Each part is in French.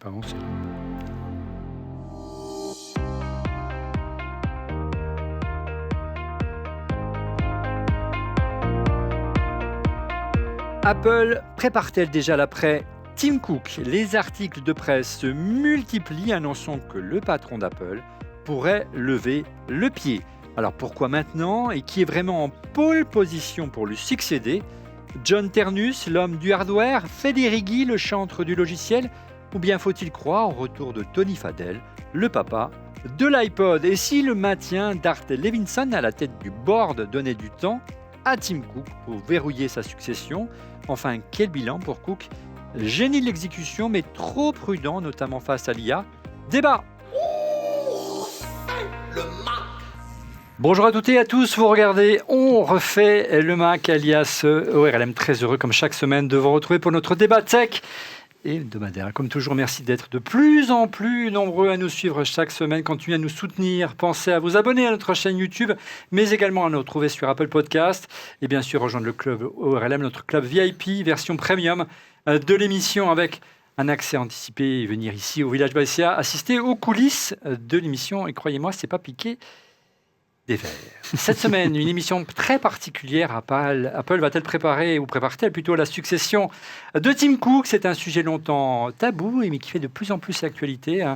peu avancé. Apple prépare-t-elle déjà l'après Tim Cook? Les articles de presse se multiplient annonçant que le patron d'Apple pourrait lever le pied. Alors pourquoi maintenant et qui est vraiment en pole position pour lui succéder? John Ternus, l'homme du hardware, Federighi, le chantre du logiciel, ou bien faut-il croire au retour de Tony Fadell, le papa de l'iPod? Et si le maintien d'Art Levinson à la tête du board donnait du temps à Tim Cook pour verrouiller sa succession? Enfin, quel bilan pour Cook? Génie de l'exécution, mais trop prudent, notamment face à l'IA. Débat. Bonjour à toutes et à tous, vous regardez On refait le Mac, alias ORLM, très heureux comme chaque semaine de vous retrouver pour notre débat tech et hebdomadaire. Comme toujours, merci d'être de plus en plus nombreux à nous suivre chaque semaine. Continuez à nous soutenir. Pensez à vous abonner à notre chaîne YouTube, mais également à nous retrouver sur Apple Podcast. Et bien sûr, rejoindre le club ORLM, notre club VIP, version premium de l'émission avec un accès anticipé et venir ici au Village Baïséa, assister aux coulisses de l'émission. Et croyez-moi, c'est pas piqué des verres. Cette semaine, une émission très particulière. Apple va-t-elle préparer, ou prépare-t-elle plutôt la succession de Tim Cook? C'est un sujet longtemps tabou, mais qui fait de plus en plus l'actualité.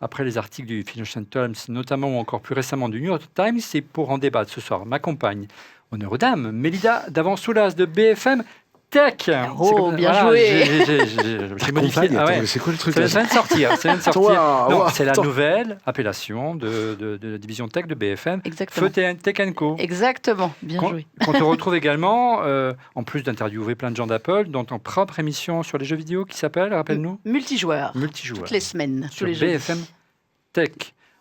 Après les articles du Financial Times, notamment, ou encore plus récemment du New York Times. Et pour en débattre ce soir, ma compagne, honneur aux dames, Mélida Davant-Soulas de BFM Tech. Oh, bien joué. J'ai modifié. Ah ouais. C'est quoi le truc Ça vient de sortir. Non, c'est la attends. nouvelle appellation de la division tech de BFM. Exactement. Feu Tech & Co. Exactement, bien joué. Qu'on te retrouve également, en plus d'interviewer plein de gens d'Apple, dans ton propre émission sur les jeux vidéo qui s'appelle, rappelle-nous, Multijoueur. Multijoueur. Toutes les semaines, tous Sur les jours. BFM Tech.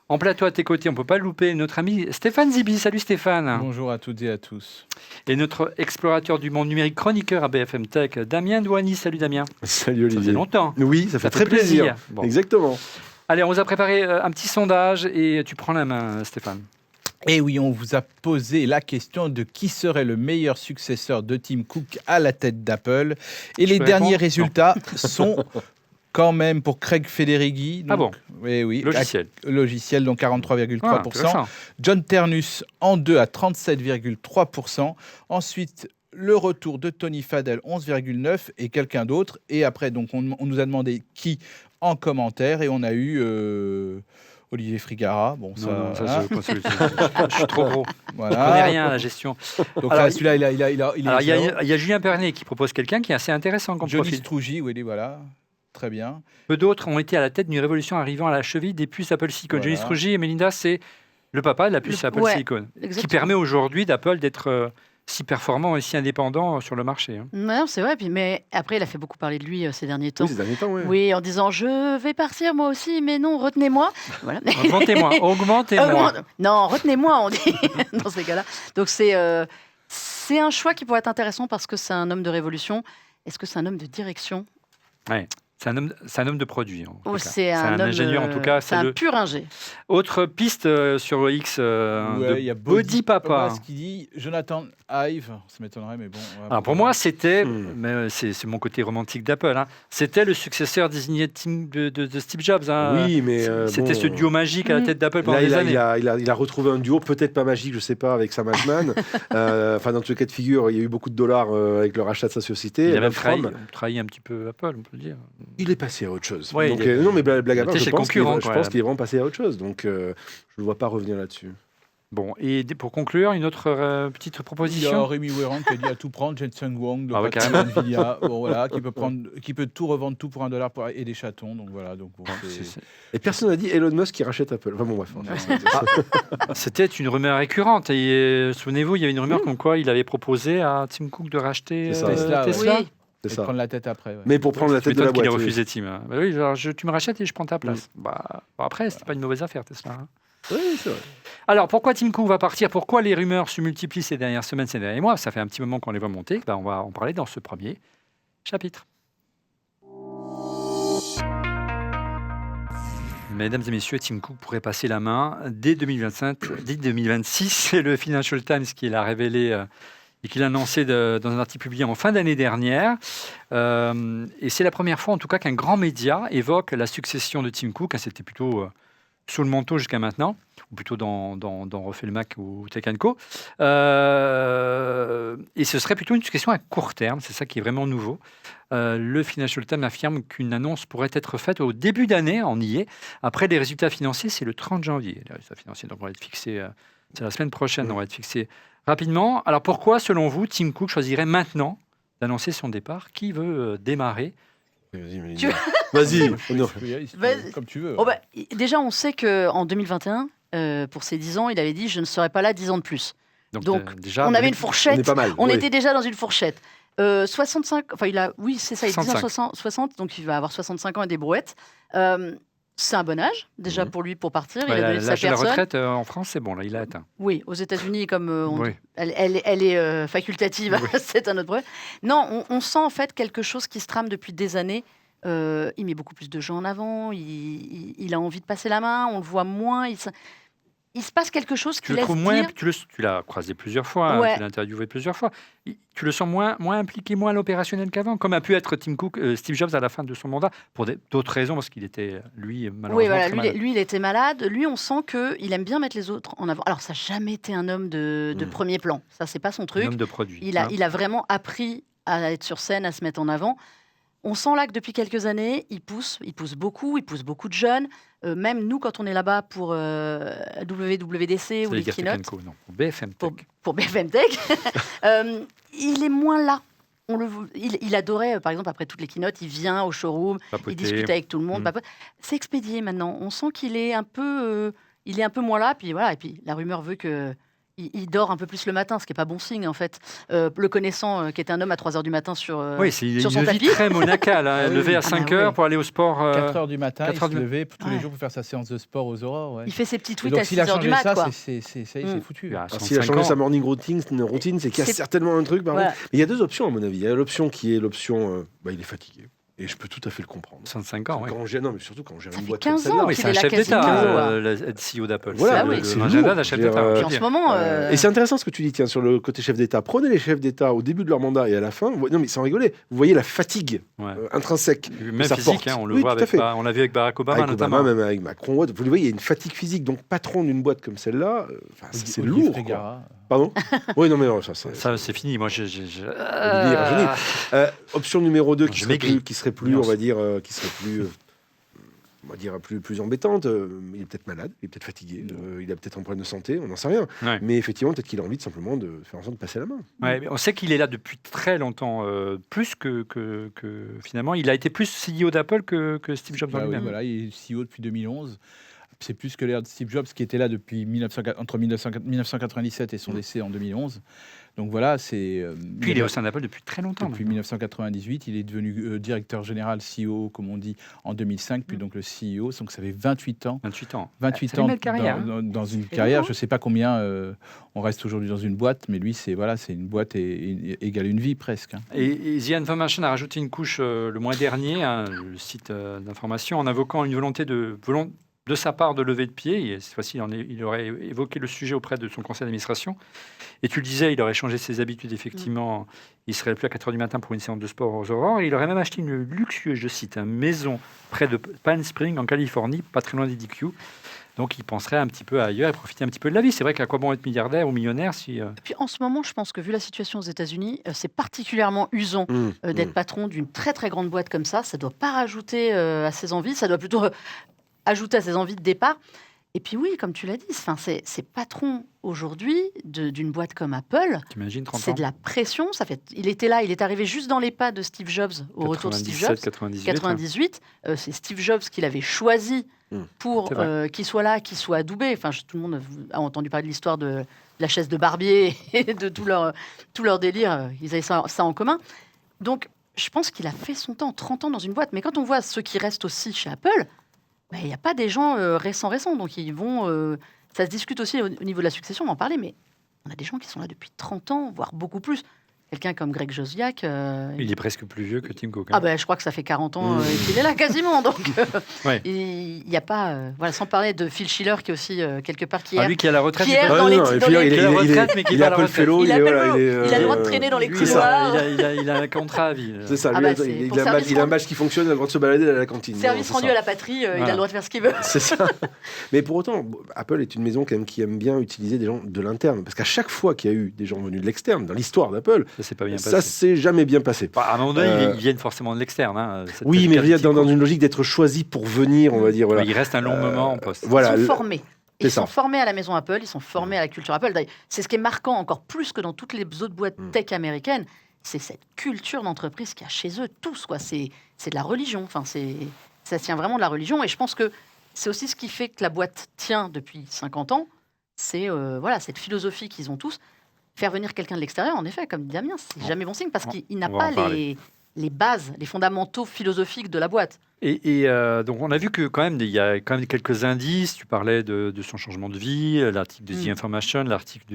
En plateau à tes côtés, on ne peut pas louper notre ami Stéphane Zibi. Salut Stéphane. Bonjour à toutes et à tous. Et notre explorateur du monde numérique, chroniqueur à BFM Tech, Damien Douani. Salut Damien. Salut Ça faisait Olivier. longtemps. Oui, ça fait très plaisir. Bon. Exactement. Allez, on vous a préparé un petit sondage et tu prends la main, Stéphane. Et oui, on vous a posé la question de qui serait le meilleur successeur de Tim Cook à la tête d'Apple. Et les peux derniers répondre résultats sont quand même pour Craig Federighi. Ah bon? Oui, Logiciel. Logiciel, donc 43,3%. Ah, intéressant. John Ternus en 2 à 37,3%. Ensuite, le retour de Tony Fadell, 11,9%, et quelqu'un d'autre. Et après, donc, on nous a demandé qui en commentaire, et on a eu Olivier Frigara. Bon, ça, Non, ça, hein. je suis trop gros. Voilà. Je connais rien à la gestion. Donc Alors, là, celui-là, il est Alors, il y a Julien Pernet qui propose quelqu'un qui est assez intéressant comme Johnny profil. Strugy, oui, voilà. Très bien. Peu d'autres ont été à la tête d'une révolution arrivant à la cheville des puces Apple Silicon. Voilà. Johnny Strugy et Melinda, c'est le papa de la puce Apple Silicon, exactement. qui permet aujourd'hui d'Apple d'être si performant et si indépendant sur le marché. Non, c'est vrai. Mais après, il a fait beaucoup parler de lui ces derniers temps. Oui, ces derniers temps, oui. Oui, en disant je vais partir moi aussi, mais non, retenez-moi. Voilà. Augmentez-moi. Non, retenez-moi, on dit dans ces cas-là. Donc c'est un choix qui pourrait être intéressant parce que c'est un homme de révolution. Est-ce que c'est un homme de direction? Ouais. C'est un homme de produit. En tout cas. C'est un ingénieur, en tout cas. C'est un pur ingé. Autre piste sur X Ouais, de il y a Body Papa. Voilà ce qu'il dit. Jonathan Ive, ça m'étonnerait, mais bon. Alors pour moi, c'était, mais c'est mon côté romantique d'Apple, hein, c'était le successeur désigné de Steve Jobs. Hein. Oui, mais c'était ce duo magique à la tête d'Apple pendant là, des années. il a retrouvé un duo, peut-être pas magique, je sais pas, avec Sam Altman. Enfin, dans tous les cas de figure, il y a eu beaucoup de dollars avec le rachat de sa société. Il a même From. trahi un petit peu Apple, on peut le dire. Il est passé à autre chose. Ouais, Donc, non, mais blague à part, chez je le pense concurrent, je pense qu'il est vraiment passé à autre chose. Donc, je ne le vois pas revenir là-dessus. Bon, et pour conclure, une autre petite Il y a proposition. Rémi Ouéran qui a dit à tout prendre, Jensen Huang, de Ah ouais, patron carrément. Nvidia, bon, voilà, qui peut tout revendre tout pour $1 et des chatons. Donc voilà. Donc, bon, Et personne n'a dit Elon Musk qui rachète Apple. Enfin, bon, bref. C'était une rumeur récurrente. Et souvenez-vous, il y avait une rumeur comme quoi il avait proposé à Tim Cook de racheter C'est ça. Tesla. Oui. C'est et ça. prendre la tête après. Ouais. Mais pour prendre la Tu tête de la m'étonnes qu'il boîte. ait oui. refusé Tim. Bah oui, genre, tu me rachètes et je prends ta place. Bah, bon, après, c'était pas une mauvaise affaire, Tesla. Hein. Oui, c'est vrai. Alors, pourquoi Tim Cook va partir? Pourquoi les rumeurs se multiplient ces dernières semaines, ces derniers mois? Ça fait un petit moment qu'on les voit monter. Ben, on va en parler dans ce premier chapitre. Mesdames et messieurs, Tim Cook pourrait passer la main dès 2025, dès 2026. C'est le Financial Times qui l'a révélé et qu'il a annoncé dans un article publié en fin d'année dernière. Et c'est la première fois, en tout cas, qu'un grand média évoque la succession de Tim Cook. C'était plutôt sous le manteau jusqu'à maintenant, ou plutôt dans Refait le Mac ou Tech & Co. Et ce serait plutôt une succession à court terme, c'est ça qui est vraiment nouveau. Le Financial Times affirme qu'une annonce pourrait être faite au début d'année, on y est. Après, les résultats financiers, c'est le 30 janvier. Les résultats financiers donc, vont être fixés, c'est la semaine prochaine, on va être fixés rapidement. Alors pourquoi, selon vous, Tim Cook choisirait maintenant d'annoncer son départ? Qui veut démarrer? Vas-y, Mélanie. Tu- Vas-y. Non. Vas-y. Comme tu veux. Oh, bah, déjà, on sait qu'en 2021, pour ses 10 ans, il avait dit « je ne serai pas là 10 ans de plus ». Donc, déjà, on avait une On fourchette. est pas mal. On oui. était déjà dans une fourchette. 65, enfin, oui, c'est ça, il dit 65. 60, donc il va avoir 65 ans et des brouettes. C'est un bon âge, déjà, Mhm. pour lui, pour partir. Il Ouais, a donné de sa l'âge de la personne. retraite en France, c'est bon, là, il a atteint. Oui, aux États-Unis, comme Oui. elle est facultative, Oui. c'est un autre problème. Non, on sent en fait quelque chose qui se trame depuis des années. Il met beaucoup plus de gens en avant, il a envie de passer la main, on le voit moins. Il se passe quelque chose Tu qui le laisse trouves moins, dire... tu l'as croisé plusieurs fois, hein, Ouais. tu l'as interviewé plusieurs fois. Tu le sens moins impliqué, moins à l'opérationnel qu'avant, comme a pu être Tim Cook, Steve Jobs à la fin de son mandat, pour d'autres raisons, parce qu'il était, lui, malheureusement, Oui, voilà, très malade. lui, il était malade. Lui, on sent qu'il aime bien mettre les autres en avant. Alors, ça n'a jamais été un homme de premier plan. Ça, c'est pas son Un truc. homme de produit. Il hein. a vraiment appris à être sur scène, à se mettre en avant. On sent là que depuis quelques années, il pousse beaucoup de jeunes. Même nous, quand on est là-bas pour WWDC Ça ou veut les dire Tech keynotes, & Co, non, pour BFM Tech. pour BFM Tech, il est moins là. Il adorait, par exemple, après toutes les keynotes, il vient au showroom, Papoter. il discute avec tout le monde. Mm. papote. C'est expédié maintenant. On sent qu'il est un peu moins là. Puis voilà. Et puis la rumeur veut que il dort un peu plus le matin, ce qui n'est pas bon signe en fait. Le connaissant, qui était un homme à 3h du matin sur Oui, c'est sur son une vie tapis. très monacale. Hein. Ah oui, Levé à oui. 5 Ah bah heures oui. pour aller au sport. 4h du matin, 4 il heures se du- levait tous les Ouais. jours pour faire sa séance de sport aux aurores. Ouais. Il fait ses petits Et tweets donc à s'il a 6h du changé mat. ça, Quoi. ça y est, c'est Mm. foutu. Il a Alors, s'il a 65 changé ans. sa morning routine, c'est qu'il y a C'est- certainement un truc. Par Voilà. contre. Mais il y a deux options, à mon avis. Il y a l'option qui est l'option, il est fatigué. Et je peux tout à fait le comprendre. 65 ans, oui. Quand on gère, non, mais surtout quand on gère Ça une fait boîte 15 comme ans celle-là. Oui, qu'il c'est un est là chef quasiment, d'État, quoi. le CEO d'Apple. Voilà, Ah oui. c'est l'agenda lourd. d'un chef Je veux d'État. dire, on peut Puis en dire. ce moment, Et c'est intéressant ce que tu dis, tiens, sur le côté chef d'État. Prenez les chefs d'État au début de leur mandat et à la fin. Non, mais sans rigoler, vous voyez la fatigue Ouais. intrinsèque. Même ça physique, porte. hein, on le Oui, voit tout à fait. on l'a vu avec Barack Obama Avec notamment. Obama, même avec Macron, vous le voyez, il y a une fatigue physique. Donc, patron d'une boîte comme celle-là, c'est Olivier lourd. Quoi. Frégara. Pardon. Oui, non, mais non, ça. Ça, c'est fini. Moi, Olivier est rajeuni. Option numéro 2 qui Je serait maigris. plus, on va dire, qui serait plus, on va dire, plus embêtante. Il est peut-être malade, il est peut-être fatigué, il a peut-être un problème de santé, on n'en sait rien. Ouais. Mais effectivement, peut-être qu'il a envie de simplement de faire en sorte de passer la main. Ouais, mais on sait qu'il est là depuis très longtemps, plus que finalement. Il a été plus CEO d'Apple que Steve Jobs Bah oui, lui-même. voilà, il est CEO depuis 2011. C'est plus que l'ère de Steve Jobs qui était là depuis entre 1997 et son décès en 2011. Donc voilà, c'est. Puis il est au sein d'Apple depuis très longtemps. Depuis maintenant. 1998, il est devenu directeur général, CEO, comme on dit, en 2005, puis donc le CEO. Donc ça fait 28 ans. 28 ans. 28 Ça fait ans une belle carrière, dans une C'est carrière. long, hein. Je ne sais pas combien on reste aujourd'hui dans une boîte, mais lui, c'est une boîte égale une vie presque. Hein. Et The Information a rajouté une couche le mois dernier, hein, le site d'information, en invoquant une volonté de sa part de lever de pied. Et cette fois-ci, il aurait évoqué le sujet auprès de son conseil d'administration. Et tu le disais, il aurait changé ses habitudes, effectivement. Il serait plus à 4h du matin pour une séance de sport aux aurores. Et il aurait même acheté une luxueuse, je cite, une maison près de Palm Springs, en Californie, pas très loin d'IDQ. Donc, il penserait un petit peu ailleurs et profiter un petit peu de la vie. C'est vrai qu'à quoi bon être milliardaire ou millionnaire si... Puis en ce moment, je pense que vu la situation aux États-Unis, c'est particulièrement usant d'être patron d'une très très grande boîte comme ça. Ça ne doit pas rajouter à ses envies, ça doit plutôt ajouter à ses envies de départ. Et puis oui, comme tu l'as dit, c'est patron aujourd'hui d'une boîte comme Apple. T'imagines, 30 ans C'est de la pression. Il était là, il est arrivé juste dans les pas de Steve Jobs, au retour de Steve Jobs. 98. 98, c'est Steve Jobs qui l'avait choisi pour C'est vrai. qu'il soit là, qu'il soit adoubé. Enfin, tout le monde a entendu parler de l'histoire de la chaise de barbier et de tout leur délire. Ils avaient ça en commun. Donc, je pense qu'il a fait son temps, 30 ans dans une boîte. Mais quand on voit ceux qui restent aussi chez Apple, il n'y a pas des gens récents. Donc, ils vont... ça se discute aussi au niveau de la succession, on va en parler, mais on a des gens qui sont là depuis 30 ans, voire beaucoup plus. quelqu'un comme Greg Joswiak. Il est presque plus vieux que Tim Cook. Ah ben, je crois que ça fait 40 ans qu'il est là quasiment. Donc, Ouais. il n'y a pas... voilà, sans parler de Phil Schiller, qui est aussi quelque part qui Lui qui est à la retraite, qui il est peut- dans les- non, dans et puis, les- il est- à la il est- retraite, mais qui il va est à la Apple retraite. Fellow, Il il a est- Apple voilà, Fellow. il est, Il a le droit de traîner dans les Lui, couloirs. il a un contrat à vie. C'est ça, Ah lui, bah, il, c'est il pour a un badge, service il a un rendu. badge qui fonctionne, il a le droit de se balader à la cantine. Service C'est rendu ça. à la patrie, il a Voilà. le droit de faire ce qu'il veut. C'est ça. Mais pour autant, Apple est une maison quand même qui aime bien utiliser des gens de l'interne. Parce qu'à chaque fois qu'il y a eu des gens venus de l'externe, dans l'histoire d'Apple, Ça s'est pas bien ça passé. s'est jamais bien passé. À un moment donné, Euh, ils viennent forcément de l'externe. Hein. Oui, mais je veux dire, dans une logique d'être choisi pour venir, on va dire. Voilà. Il reste un long moment en poste. Voilà. Ils sont formés. c'est Ils sont ça. formés à la maison Apple, ils sont formés à la culture Apple. D'ailleurs, c'est ce qui est marquant encore plus que dans toutes les autres boîtes tech américaines, c'est cette culture d'entreprise qu'il y a chez eux tous. Quoi. C'est de la religion. Enfin, ça tient vraiment de la religion. Et je pense que c'est aussi ce qui fait que la boîte tient depuis 50 ans. C'est voilà, cette philosophie qu'ils ont tous. Faire venir quelqu'un de l'extérieur, en effet, comme dit Damien, c'est jamais bon signe parce qu'il n'a on va pas en parler. les bases, les fondamentaux philosophiques de la boîte. Et donc, on a vu que quand même, il y a quand même quelques indices. Tu parlais de son changement de vie, l'article de The Information, l'article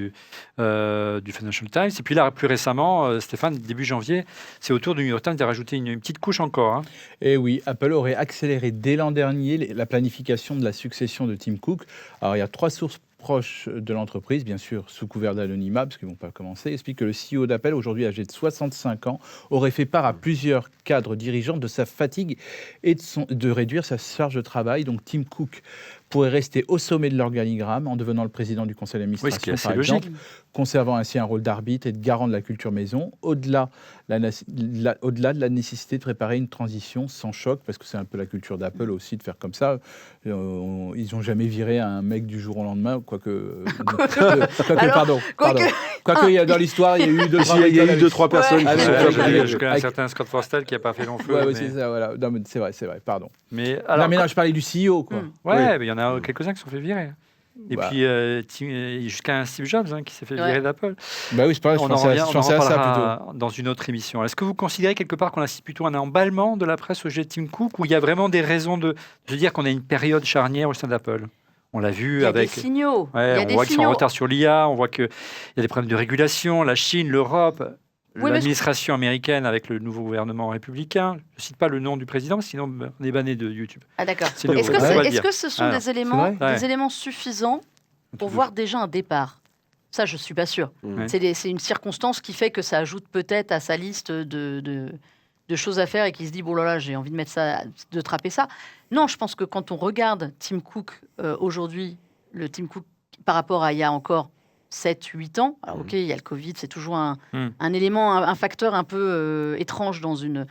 du Financial Times. Et puis là, plus récemment, Stéphane, début janvier, c'est au tour du New York Times de rajouter une petite couche encore. Hein. Et oui, Apple aurait accéléré dès l'an dernier la planification de la succession de Tim Cook. Alors, il y a 3 sources proches de l'entreprise, bien sûr, sous couvert d'anonymat, parce qu'ils ne vont pas commencer, explique que le CEO d'Apple, aujourd'hui âgé de 65 ans, aurait fait part à plusieurs cadres dirigeants de sa fatigue et de réduire sa charge de travail. Donc, Tim Cook pourrait rester au sommet de l'organigramme en devenant le président du conseil Oui, ce qui est d'administration, assez par logique. exemple, conservant ainsi un rôle d'arbitre et de garant de la culture maison, au-delà de la nécessité de préparer une transition sans choc, parce que c'est un peu la culture d'Apple aussi de faire comme ça. Ils n'ont jamais viré un mec du jour au lendemain, quoique, Alors, pardon. Quoique il y a dans l'histoire, il y a eu Il y a eu 2-3 personnes Ouais. qui Ouais, sont avec- fait je appeler. connais un certain Scott Forstall qui n'a pas fait long feu. Ouais, mais c'est ça, voilà. Non, mais c'est vrai, pardon. mais Non, alors, mais non, je parlais du CEO, quoi. ouais, mais il y en a quelques-uns qui se sont fait virer. Et Bah. puis, jusqu'à un Steve Jobs qui s'est fait Ouais. virer d'Apple. Bah oui, c'est pareil, je On en pensais revient, à on en ça plutôt. reparlera dans une autre émission. Est-ce que vous considérez quelque part qu'on assiste plutôt à un emballement de la presse au sujet de Tim Cook, ou il y a vraiment des raisons de dire qu'on a une période charnière au sein d'Apple? On l'a vu Il y a avec... des signaux. Ouais, Il y a on des voit qu'ils sont en signaux. retard sur l'IA, on voit qu'il y a des problèmes de régulation, la Chine, l'Europe, Oui, mais l'administration américaine avec le nouveau gouvernement républicain. Je ne cite pas le nom du président, parce que sinon on est banné de YouTube. Ah d'accord. C'est le- Est-ce que, on va c'est- le est-ce dire. que ce sont Ah, des éléments, vrai des éléments suffisants pour voir déjà un départ? Ça, je suis pas sûre. Ouais. C'est une circonstance qui fait que ça ajoute peut-être à sa liste de choses à faire et qui se dit, bon là là, j'ai envie de mettre ça, de trapper ça. Non, je pense que quand on regarde Tim Cook aujourd'hui, le Tim Cook par rapport à il y a encore 7-8 ans, alors ok, il y a le Covid, c'est toujours un élément, un facteur un peu étrange dans une...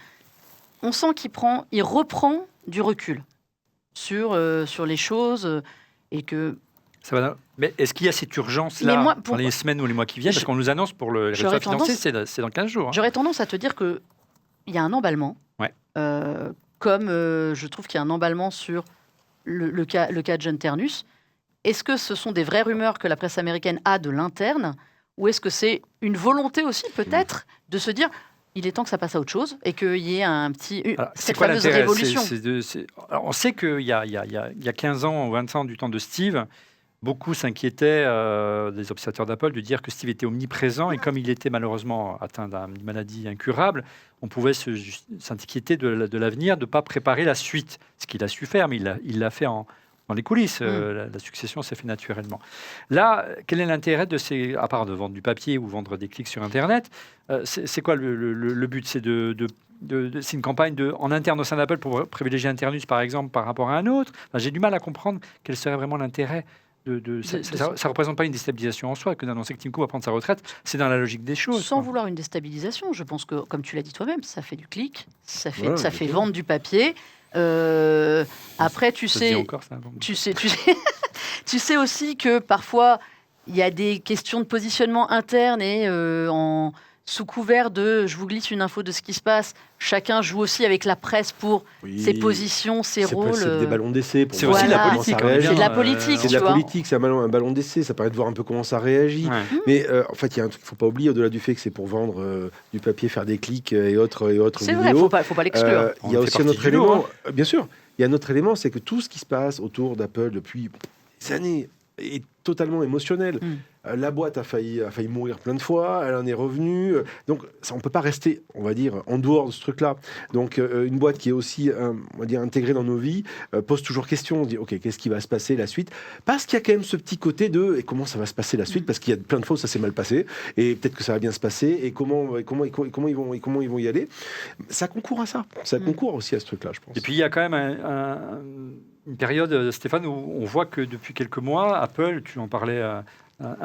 On sent il reprend du recul sur les choses et que... Ça va, mais est-ce qu'il y a cette urgence-là Mais moi, dans pourquoi- les semaines ou les mois qui viennent? Parce qu'on nous annonce pour les J'aurais résultats financiers, tendance- c'est dans 15 jours. Hein. J'aurais tendance à te dire qu'il y a un emballement, Ouais. comme je trouve qu'il y a un emballement sur le cas de John Ternus. Est-ce que ce sont des vraies rumeurs que la presse américaine a de l'interne, ou est-ce que c'est une volonté aussi, peut-être, de se dire il est temps que ça passe à autre chose et qu'il y ait Alors, cette quoi fameuse l'intérêt? révolution? Alors, on sait qu'il y a 15 ans ou 20 ans du temps de Steve, beaucoup s'inquiétaient des observateurs d'Apple de dire que Steve était omniprésent et comme il était malheureusement atteint d'une maladie incurable, on pouvait s'inquiéter de l'avenir, de ne pas préparer la suite. Ce qu'il a su faire, mais il l'a fait dans les coulisses. La succession s'est fait naturellement. Là, quel est l'intérêt de ces... À part de vendre du papier ou vendre des clics sur Internet, c'est quoi le but? C'est c'est une campagne en interne au sein d'Apple pour privilégier un Ternus, par exemple, par rapport à un autre. Enfin, j'ai du mal à comprendre quel serait vraiment l'intérêt. Ça ne représente pas une déstabilisation en soi que d'annoncer que Tim Cook va prendre sa retraite. C'est dans la logique des choses. Sans quoi. vouloir une déstabilisation, je pense que, comme tu l'as dit toi-même, ça fait du clic, ça fait, Ouais, ça fait exactement. vendre du papier. Après, tu Ça se dit sais, encore, ça, bon. tu sais aussi que parfois il y a des questions de positionnement interne et sous couvert de je vous glisse une info de ce qui se passe, chacun joue aussi avec la presse pour ses positions, ses rôles. C'est des ballons d'essai. pour C'est voir aussi de la Voilà. politique. comment ça on est bien, C'est de la euh, politique, C'est de tu la vois. politique, c'est un ballon d'essai, ça permet de voir un peu comment ça réagit. Ouais. Mais en fait, il y a un truc qu'il ne faut pas oublier, au-delà du fait que c'est pour vendre du papier, faire des clics et autres C'est vidéos. vrai, faut pas l'exclure. Il y a On aussi fait un partie autre du lot, élément, bien sûr, il y a un autre élément, c'est que tout ce qui se passe autour d'Apple depuis des années est totalement émotionnel. La boîte a failli mourir plein de fois, elle en est revenue. Donc, ça, on ne peut pas rester, on va dire, en dehors de ce truc-là. Donc, une boîte qui est aussi, on va dire, intégrée dans nos vies, pose toujours question. On se dit, OK, qu'est-ce qui va se passer la suite? Parce qu'il y a quand même ce petit côté de, et comment ça va se passer la suite? Parce qu'il y a plein de fois où ça s'est mal passé, et peut-être que ça va bien se passer, et comment ils vont y aller. Ça concourt à ça. Ça concourt aussi à ce truc-là, je pense. Et puis, il y a quand même une période, Stéphane, où on voit que depuis quelques mois, Apple, tu en parlais à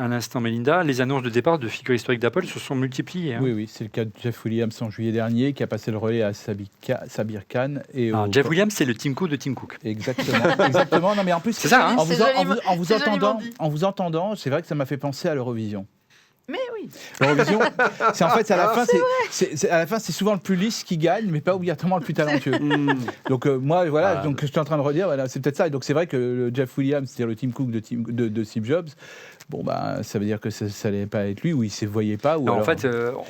l'instant, Mélinda, les annonces de départ de figures historiques d'Apple se sont multipliées. Hein. Oui, c'est le cas de Jeff Williams en juillet dernier, qui a passé le relais à Sabir Khan. Jeff Williams, c'est le Tim Cook de Tim Cook. Exactement. Non, mais en plus, c'est ça. Hein. En vous entendant, c'est vrai que ça m'a fait penser à l'Eurovision. Mais oui. L'Eurovision, c'est en fait, à la fin, c'est souvent le plus lisse qui gagne, mais pas obligatoirement le plus talentueux. Donc moi, voilà, donc je suis en train de redire, voilà, c'est peut-être ça. Et donc c'est vrai que le Jeff Williams, c'est-à-dire le Tim Cook de Steve Jobs. Bon, bah, ça veut dire que ça n'allait pas être lui, ou il ne se voyait pas. Ou non, alors, en fait,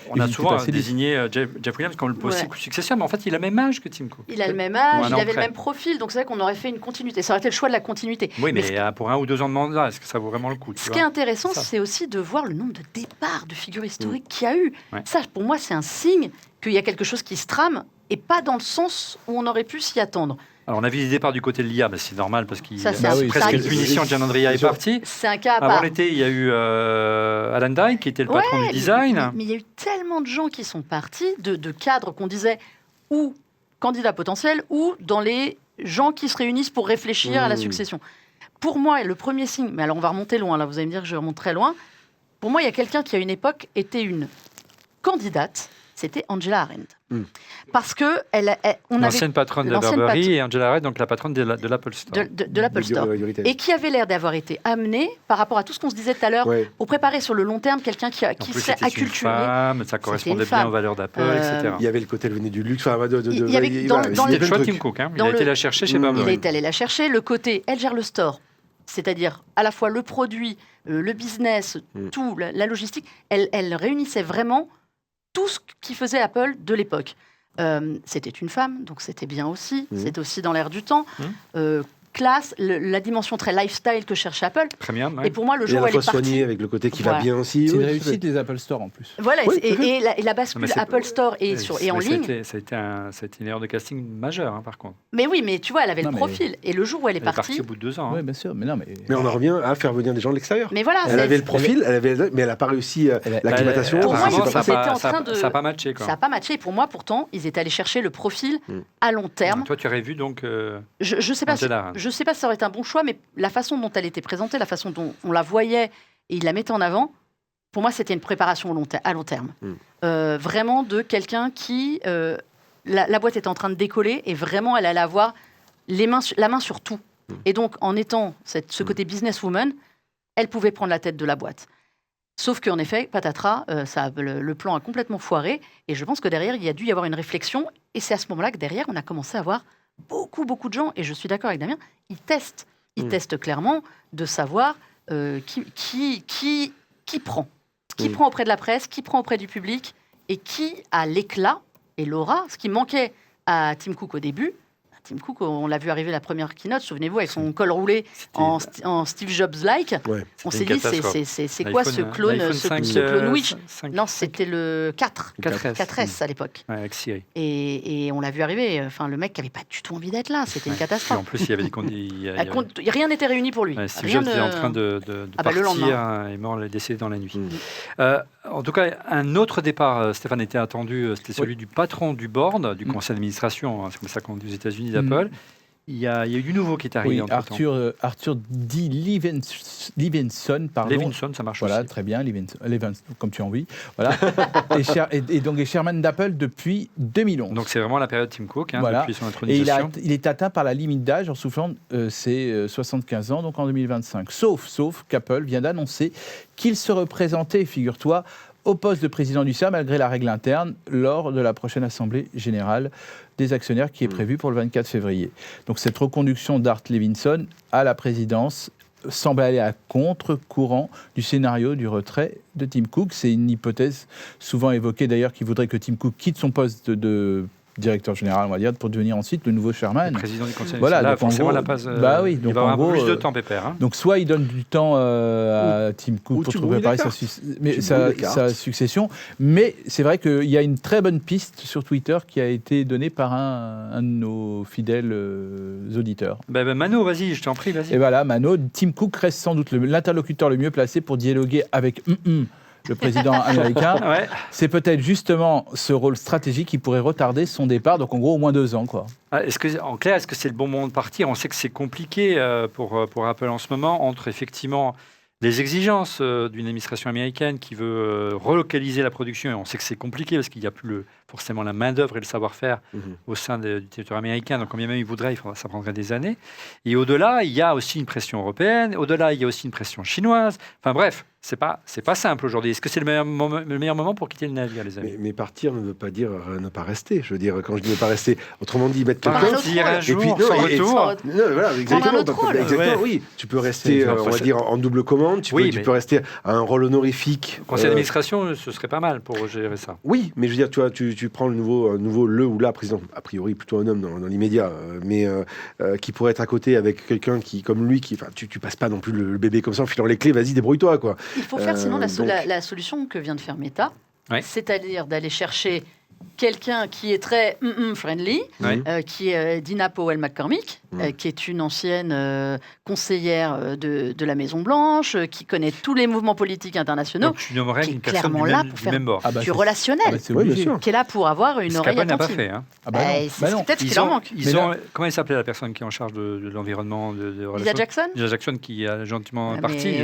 on a souvent désigné Jeff Williams comme le possible successeur, mais en fait, il a le même âge que Tim Cook. Il a le même âge, il avait le même profil, donc c'est vrai qu'on aurait fait une continuité. Ça aurait été le choix de la continuité. Oui, mais pour 1 ou 2 ans de mandat, est-ce que ça vaut vraiment le coup? Ce qui est intéressant, c'est aussi de voir le nombre de départs de figures historiques qu'il y a eu. Ouais. Ça, pour moi, c'est un signe qu'il y a quelque chose qui se trame, et pas dans le sens où on aurait pu s'y attendre. Alors, on a vu des départs du côté de l'IA, mais c'est normal parce qu'il y a presque une punition. Gian Andrea est parti. C'est un cas à part. Avant l'été, il y a eu Alan Dye, qui était le patron du design. Mais il y a eu tellement de gens qui sont partis, de cadres qu'on disait ou candidats potentiels, ou dans les gens qui se réunissent pour réfléchir à la succession. Pour moi, le premier signe, mais alors on va remonter loin, là, vous allez me dire que je remonte très loin. Pour moi, il y a quelqu'un qui, à une époque, était une candidate. C'était Angela Arendt. Parce que l'ancienne patronne de la Burberry et Angela Arendt, donc la patronne de l'Apple Store. De l'Apple Store. Et qui avait l'air d'avoir été amenée, par rapport à tout ce qu'on se disait tout à l'heure, au préparer sur le long terme, quelqu'un qui serait acculturé. Ça correspondait bien aux valeurs d'Apple, etc. Il y avait le côté, elle venait du luxe. Il y avait dans le choix Tim Cook. Il a été la chercher chez Burberry. Il est allé la chercher. Le côté, elle gère le store. C'est-à-dire à la fois le produit, le business, tout, la logistique. Elle réunissait vraiment tout ce qui faisait Apple de l'époque. C'était une femme, donc c'était bien aussi. C'était aussi dans l'air du temps. Classe, la dimension très lifestyle que cherche Apple. Premium, et pour moi, le jour où elle est partie... soignée avec le côté qui va bien aussi. C'est une réussite des Apple Store en plus. Voilà, et la bascule Apple Store et en ligne... Ça a été une erreur de casting majeure, par contre. Mais oui, mais tu vois, elle avait le profil. Et le jour où elle est partie... au bout de 2 ans. Oui, bien sûr. Mais on en revient à faire venir des gens de l'extérieur. Mais voilà, elle avait le profil, mais elle n'a pas réussi l'acclimatation. Pour moi, ça n'a pas matché. Ça n'a pas matché. Et pour moi, pourtant, ils étaient allés chercher le profil à long terme. Toi, tu aurais vu donc... Je ne sais pas si ça aurait été un bon choix, mais la façon dont elle était présentée, la façon dont on la voyait et il la mettait en avant, pour moi, c'était une préparation à long terme. Vraiment de quelqu'un qui... la boîte était en train de décoller et vraiment, elle allait avoir la main sur tout. Et donc, en étant ce côté businesswoman, elle pouvait prendre la tête de la boîte. Sauf qu'en effet, patatras, le plan a complètement foiré. Et je pense que derrière, il y a dû y avoir une réflexion. Et c'est à ce moment-là que derrière, on a commencé à voir beaucoup de gens, et je suis d'accord avec Damien, ils testent. Ils testent clairement de savoir qui prend. Qui prend auprès de la presse, qui prend auprès du public, et qui a l'éclat et l'aura, ce qui manquait à Tim Cook au début. Tim Cook, on l'a vu arriver la première keynote, souvenez-vous, avec son col roulé en Steve Jobs-like. On s'est dit, c'est quoi ce clone Wish? Non, c'était le 4S à l'époque. Avec Siri. Et on l'a vu arriver. Enfin, le mec qui n'avait pas du tout envie d'être là, c'était une catastrophe. Et en plus, il y avait des rien n'était réuni pour lui. Steve Jobs était en train de partir, et mort, décédé dans la nuit. En tout cas, un autre départ, Stéphane, était attendu, c'était celui du patron du board, du conseil d'administration, c'est comme ça qu'on dit aux États-Unis d'Apple. Il y a eu du nouveau qui est arrivé. Oui, Arthur D. Levinson, pardon. Levinson, ça marche voilà, aussi. Très bien, Levinson, comme tu as envie. Voilà. et donc, est chairman d'Apple depuis 2011. Donc, c'est vraiment la période Tim Cook, depuis son intronisation. Et il est atteint par la limite d'âge en soufflant ses 75 ans, donc en 2025. Sauf qu'Apple vient d'annoncer qu'il se représentait, figure-toi, au poste de président du CA, malgré la règle interne, lors de la prochaine Assemblée générale des actionnaires qui est prévue pour le 24 février. Donc cette reconduction d'Art Levinson à la présidence semble aller à contre-courant du scénario du retrait de Tim Cook. C'est une hypothèse souvent évoquée d'ailleurs qui voudrait que Tim Cook quitte son poste de directeur général, on va dire, pour devenir ensuite le nouveau chairman. Le président du conseil Voilà, là, donc en forcément, gros, la passe, bah oui, il donc va en avoir un peu gros, plus de temps, Pépère. Hein. Donc soit il donne du temps à Tim Cook ou pour tu préparer brouilles la sa succession, mais c'est vrai qu'il y a une très bonne piste sur Twitter qui a été donnée par un de nos fidèles auditeurs. Mano, vas-y, je t'en prie, vas-y. Et voilà, Mano, Tim Cook reste sans doute l'interlocuteur le mieux placé pour dialoguer avec le président américain. Ouais. C'est peut-être justement ce rôle stratégique qui pourrait retarder son départ, donc en gros au moins 2 ans, quoi. En clair, est-ce que c'est le bon moment de partir? On sait que c'est compliqué pour Apple en ce moment, entre effectivement les exigences d'une administration américaine qui veut relocaliser la production, et on sait que c'est compliqué parce qu'il n'y a plus forcément la main-d'œuvre et le savoir-faire au sein du territoire américain. Donc, quand bien même il voudrait, ça prendrait des années. Et au-delà, il y a aussi une pression européenne. Au-delà, il y a aussi une pression chinoise. Enfin bref, c'est pas simple aujourd'hui. Est-ce que c'est le meilleur moment pour quitter le navire, les amis? Mais partir ne veut pas dire ne pas rester. Je veux dire, quand je dis ne pas rester, autrement dit, mettre quelqu'un. Partir un jour, et puis, son retour. Voilà, exactement. autre rôle. Exactement, oui. Tu peux rester, on va dire, en double commande. Tu peux rester à un rôle honorifique. Conseil d'administration, ce serait pas mal pour gérer ça. Oui, mais je veux dire, tu vois, tu prends le nouveau le ou la président, a priori plutôt un homme dans l'immédiat, mais qui pourrait être à côté avec quelqu'un qui, comme lui, tu passes pas non plus le bébé comme ça en filant les clés, vas-y, débrouille-toi, quoi. Il faut faire sinon la solution que vient de faire Meta, c'est-à-dire d'aller chercher quelqu'un qui est très friendly, qui est Dina Powell-McCormick, qui est une ancienne conseillère de la Maison-Blanche, qui connaît tous les mouvements politiques internationaux, donc, tu nommerais qui est une personne clairement là pour faire du relationnel, qui est là pour avoir une oreille n'a pas attentive. fait. Hein. C'est peut-être ce qui leur manque. Comment il s'appelait la personne qui est en charge de l'environnement, de relations? Lisa Jackson. Lisa Jackson qui a gentiment parti.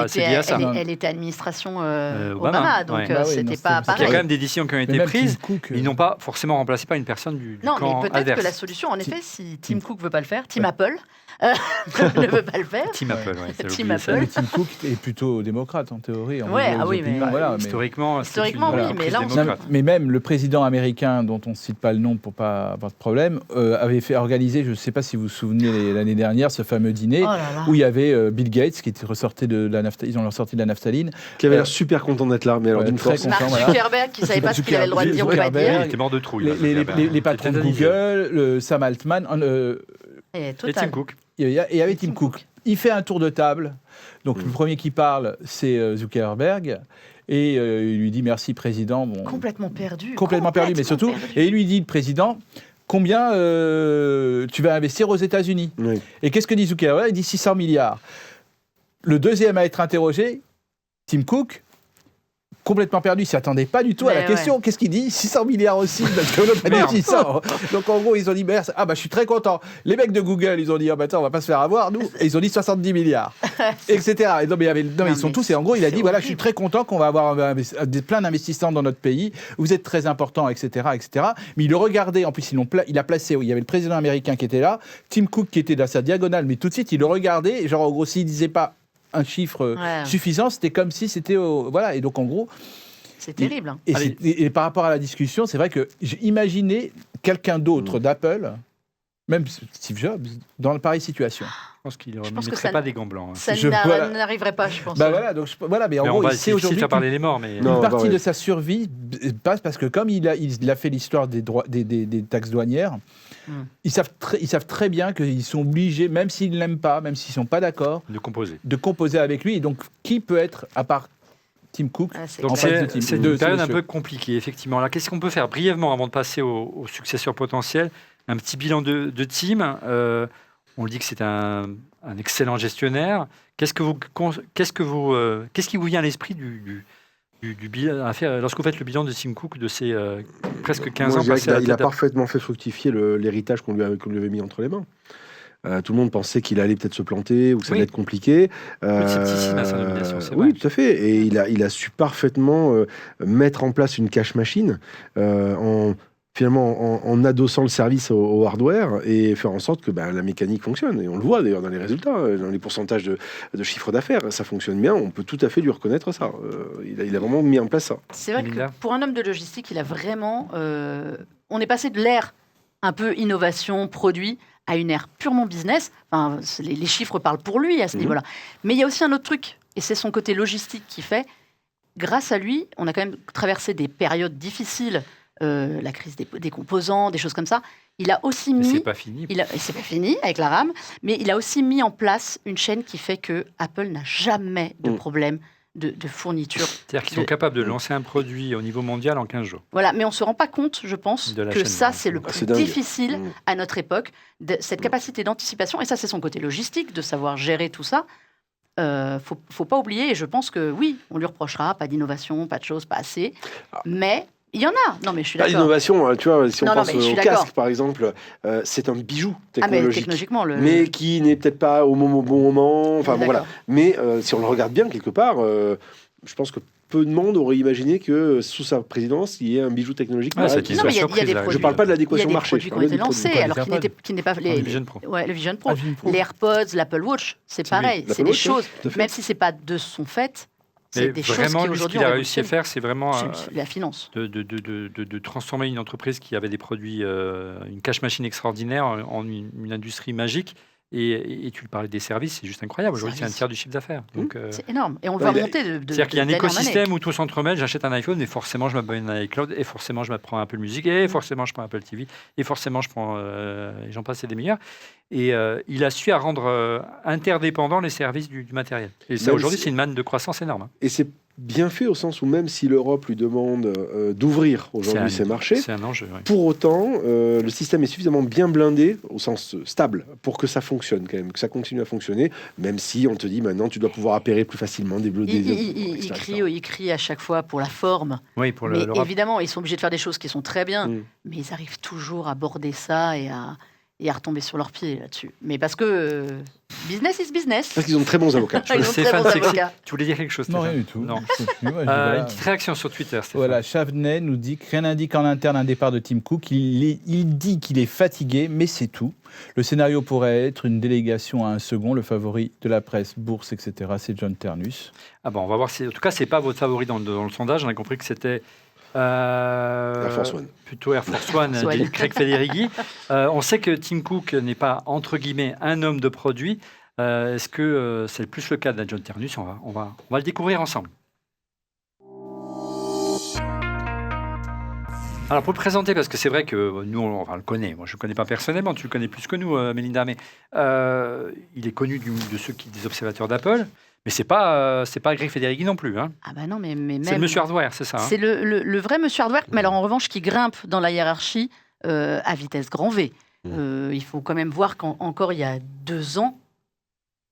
C'est lié à ça. Elle était administration Obama, donc c'était pas Il y a pareil. quand même des décisions qui ont été prises. Ils n'ont pas forcément remplacé par une personne du non, camp mais peut-être adverse. que la solution, en effet, si Tim Cook veut pas le faire, Tim Apple ne veut pas le faire. Tim Apple, Tim Apple. Mais Tim Cook est plutôt démocrate en théorie. Historiquement, oui, mais là, mais même le président américain, dont on ne cite pas le nom pour pas avoir de problème, avait fait organiser, je ne sais pas si vous vous souvenez l'année dernière, ce fameux dîner où il y avait Bill Gates qui était ressorti de la naphtaline, ils ont ressorti de la naphtaline, qui avait l'air super content d'être là, mais alors d'une force. Mark Zuckerberg qui savait pas ce qu'il avait le droit de dire ou pas dire. Il était mort de trouille. Les patrons de Google, Sam Altman, et Tim Cook. Il y avait Tim Cook. Il fait un tour de table. Donc le premier qui parle, c'est Zuckerberg. Et il lui dit merci président. Complètement perdu. Mais surtout, et il lui dit le président, combien tu vas investir aux États-Unis? Et qu'est-ce que dit Zuckerberg? Il dit 600 milliards. Le deuxième à être interrogé, Tim Cook, complètement perdu, il ne s'attendait pas du tout à la question. Qu'est-ce qu'il dit? 600 milliards aussi, parce qu'on n'a pas dit 600. Donc en gros, ils ont dit, je suis très content. Les mecs de Google, ils ont dit, attends, on ne va pas se faire avoir, nous. Et ils ont dit 70 milliards, etc. Et donc, ils sont tous, et en gros, il a dit, voilà, je suis très content qu'on va avoir plein d'investisseurs dans notre pays, vous êtes très important, etc., etc. Mais il le regardait, en plus, il a placé, il y avait le président américain qui était là, Tim Cook qui était dans sa diagonale, mais tout de suite, il le regardait, et genre, en gros, s'il ne disait pas un chiffre suffisant, c'était comme si c'était... voilà, et donc en gros... C'est terrible. Et par rapport à la discussion, c'est vrai que j'ai imaginé quelqu'un d'autre d'Apple, même Steve Jobs, dans la pareille situation. Je pense qu'il ne mettrait pas des gants blancs. Hein. Ça n'arriverait pas, je pense. Mais en gros, il sait aujourd'hui faire parler les morts. Mais... Une partie de sa survie passe parce que comme il a fait l'histoire des taxes douanières, ils savent très bien qu'ils sont obligés, même s'ils ne l'aiment pas, même s'ils ne sont pas d'accord, de composer avec lui. Et donc, qui peut être, à part Tim Cook, donc c'est une période un peu compliquée, effectivement. Alors, qu'est-ce qu'on peut faire brièvement avant de passer au successeur potentiel? Un petit bilan de Tim. On le dit que c'est un excellent gestionnaire. Qu'est-ce qui vous vient à l'esprit du bilan à faire lorsque vous faites le bilan de Tim Cook de ses presque 15 ans passés à la tête? Il a parfaitement fait fructifier l'héritage qu'on lui avait mis entre les mains. Tout le monde pensait qu'il allait peut-être se planter ou que ça allait être compliqué. Le scepticisme à sa nomination, c'est vrai. Oui, tout à fait. Et il a su parfaitement mettre en place une cash machine en adossant le service au hardware et faire en sorte que la mécanique fonctionne. Et on le voit d'ailleurs dans les résultats, dans les pourcentages de chiffre d'affaires. Ça fonctionne bien, on peut tout à fait lui reconnaître ça. Il a vraiment mis en place ça. C'est vrai que pour un homme de logistique, il a vraiment... on est passé de l'ère un peu innovation, produit, à une ère purement business. Enfin, les chiffres parlent pour lui à ce niveau-là. Mais il y a aussi un autre truc, et c'est son côté logistique qui fait... Grâce à lui, on a quand même traversé des périodes difficiles la crise des composants, des choses comme ça. Il a aussi Mais mis... c'est pas fini. Et c'est pas fini avec la RAM, mais il a aussi mis en place une chaîne qui fait que Apple n'a jamais de problème de fourniture. C'est-à-dire qu'ils sont capables de lancer un produit au niveau mondial en 15 jours. Voilà, mais on ne se rend pas compte, je pense, De la que chaîne, ça, ouais. c'est le plus c'est dingue. difficile à notre époque, cette capacité d'anticipation, et ça, c'est son côté logistique, de savoir gérer tout ça. Faut pas oublier, et je pense que oui, on lui reprochera, pas d'innovation, pas de choses, pas assez, mais il y en a. Non, mais je suis d'accord. L'innovation, tu vois, si on Non, pense mais je suis au d'accord. casque, par exemple, c'est un bijou Ah, mais technologique. technologiquement, Mais qui n'est peut-être pas au bon moment. Enfin, bon, voilà. D'accord. Mais si on le regarde bien, quelque part, je pense que peu de monde aurait imaginé que sous sa présidence, il y ait un bijou technologique. Ouais, ça a qui été Non, mais soit- il y a surprise, des là. produits. Je ne parle pas de Il y a l'adéquation des marché. produits je qui ont parle été des produits. lancés, Quoi, alors les qui n'est pas Ah, le Vision Pro. Ouais, le Vision Pro. Ah, Vision Pro. Les AirPods, l'Apple Watch, c'est Oui, pareil. l'Apple C'est des Watch, choses, tout à fait. même si c'est pas de son fait, c'est Mais des choses vraiment, qui lui, ce aujourd'hui qu'il a ont réussi à révolutionné. faire, c'est vraiment La finance. de transformer une entreprise qui avait des produits, une cash machine extraordinaire en une industrie magique. Et tu parlais des services, c'est juste incroyable. Aujourd'hui, c'est un Services. tiers du chiffre d'affaires. Donc, C'est énorme. Et on le Ouais, voit il a- monter de c'est-à-dire qu'il y a un d'année en année. écosystème où tout s'entremêle. J'achète un iPhone et forcément, je m'abonne à iCloud et forcément, je me prends Apple Music et forcément, je prends Apple TV et forcément, je prends... et j'en passe, c'est des meilleurs. Et il a su à rendre interdépendants les services du matériel. Et ça, Même aujourd'hui, si- c'est une manne de croissance énorme. Hein. Et c'est bien fait au sens où même si l'Europe lui demande d'ouvrir aujourd'hui ses marchés, C'est un enjeu. Oui. pour autant, le système est suffisamment bien blindé, au sens stable, pour que ça fonctionne quand même, que ça continue à fonctionner, même si on te dit maintenant tu dois pouvoir appairer plus facilement des bleus, Il crie à chaque fois pour la forme. Oui, pour Mais l'Europe. évidemment, ils sont obligés de faire des choses qui sont très bien, Mm. mais ils arrivent toujours à border ça et à retomber sur leurs pieds là-dessus. Mais parce que business is business. Parce qu'ils ont de très bons avocats. Ils ont de très Stéphane bons Sexy, avocats. tu voulais dire quelque chose, Non, Stéphane rien du tout. Non. Continue, moi, je- voilà. Une petite réaction sur Twitter, Stéphane. Voilà, Chavenet nous dit que rien n'indique en interne un départ de Tim Cook. Il dit qu'il est fatigué, mais c'est tout. Le scénario pourrait être une délégation à un second. Le favori de la presse, bourse, etc., c'est John Ternus. Ah bon, on va voir. En tout cas, c'est pas votre favori dans le sondage. On a compris que c'était Air Force One. plutôt Air Force One, Air Force One. dit Craig Federighi. On sait que Tim Cook n'est pas, entre guillemets, un homme de produit. Est-ce que c'est plus le cas de John Ternus? On va le découvrir ensemble. Alors, pour le présenter, parce que c'est vrai que nous, on le connaît. Moi, je ne le connais pas personnellement. Tu le connais plus que nous, Mélinda. Mais il est connu de ceux des observateurs d'Apple. Mais ce n'est pas Craig Federighi non plus. Hein. Ah bah non, mais même... C'est le monsieur hardware, c'est ça. Hein. C'est le vrai monsieur hardware, mais alors en revanche qui grimpe dans la hiérarchie à vitesse grand V. Il faut quand même voir qu'encore il y a 2 ans,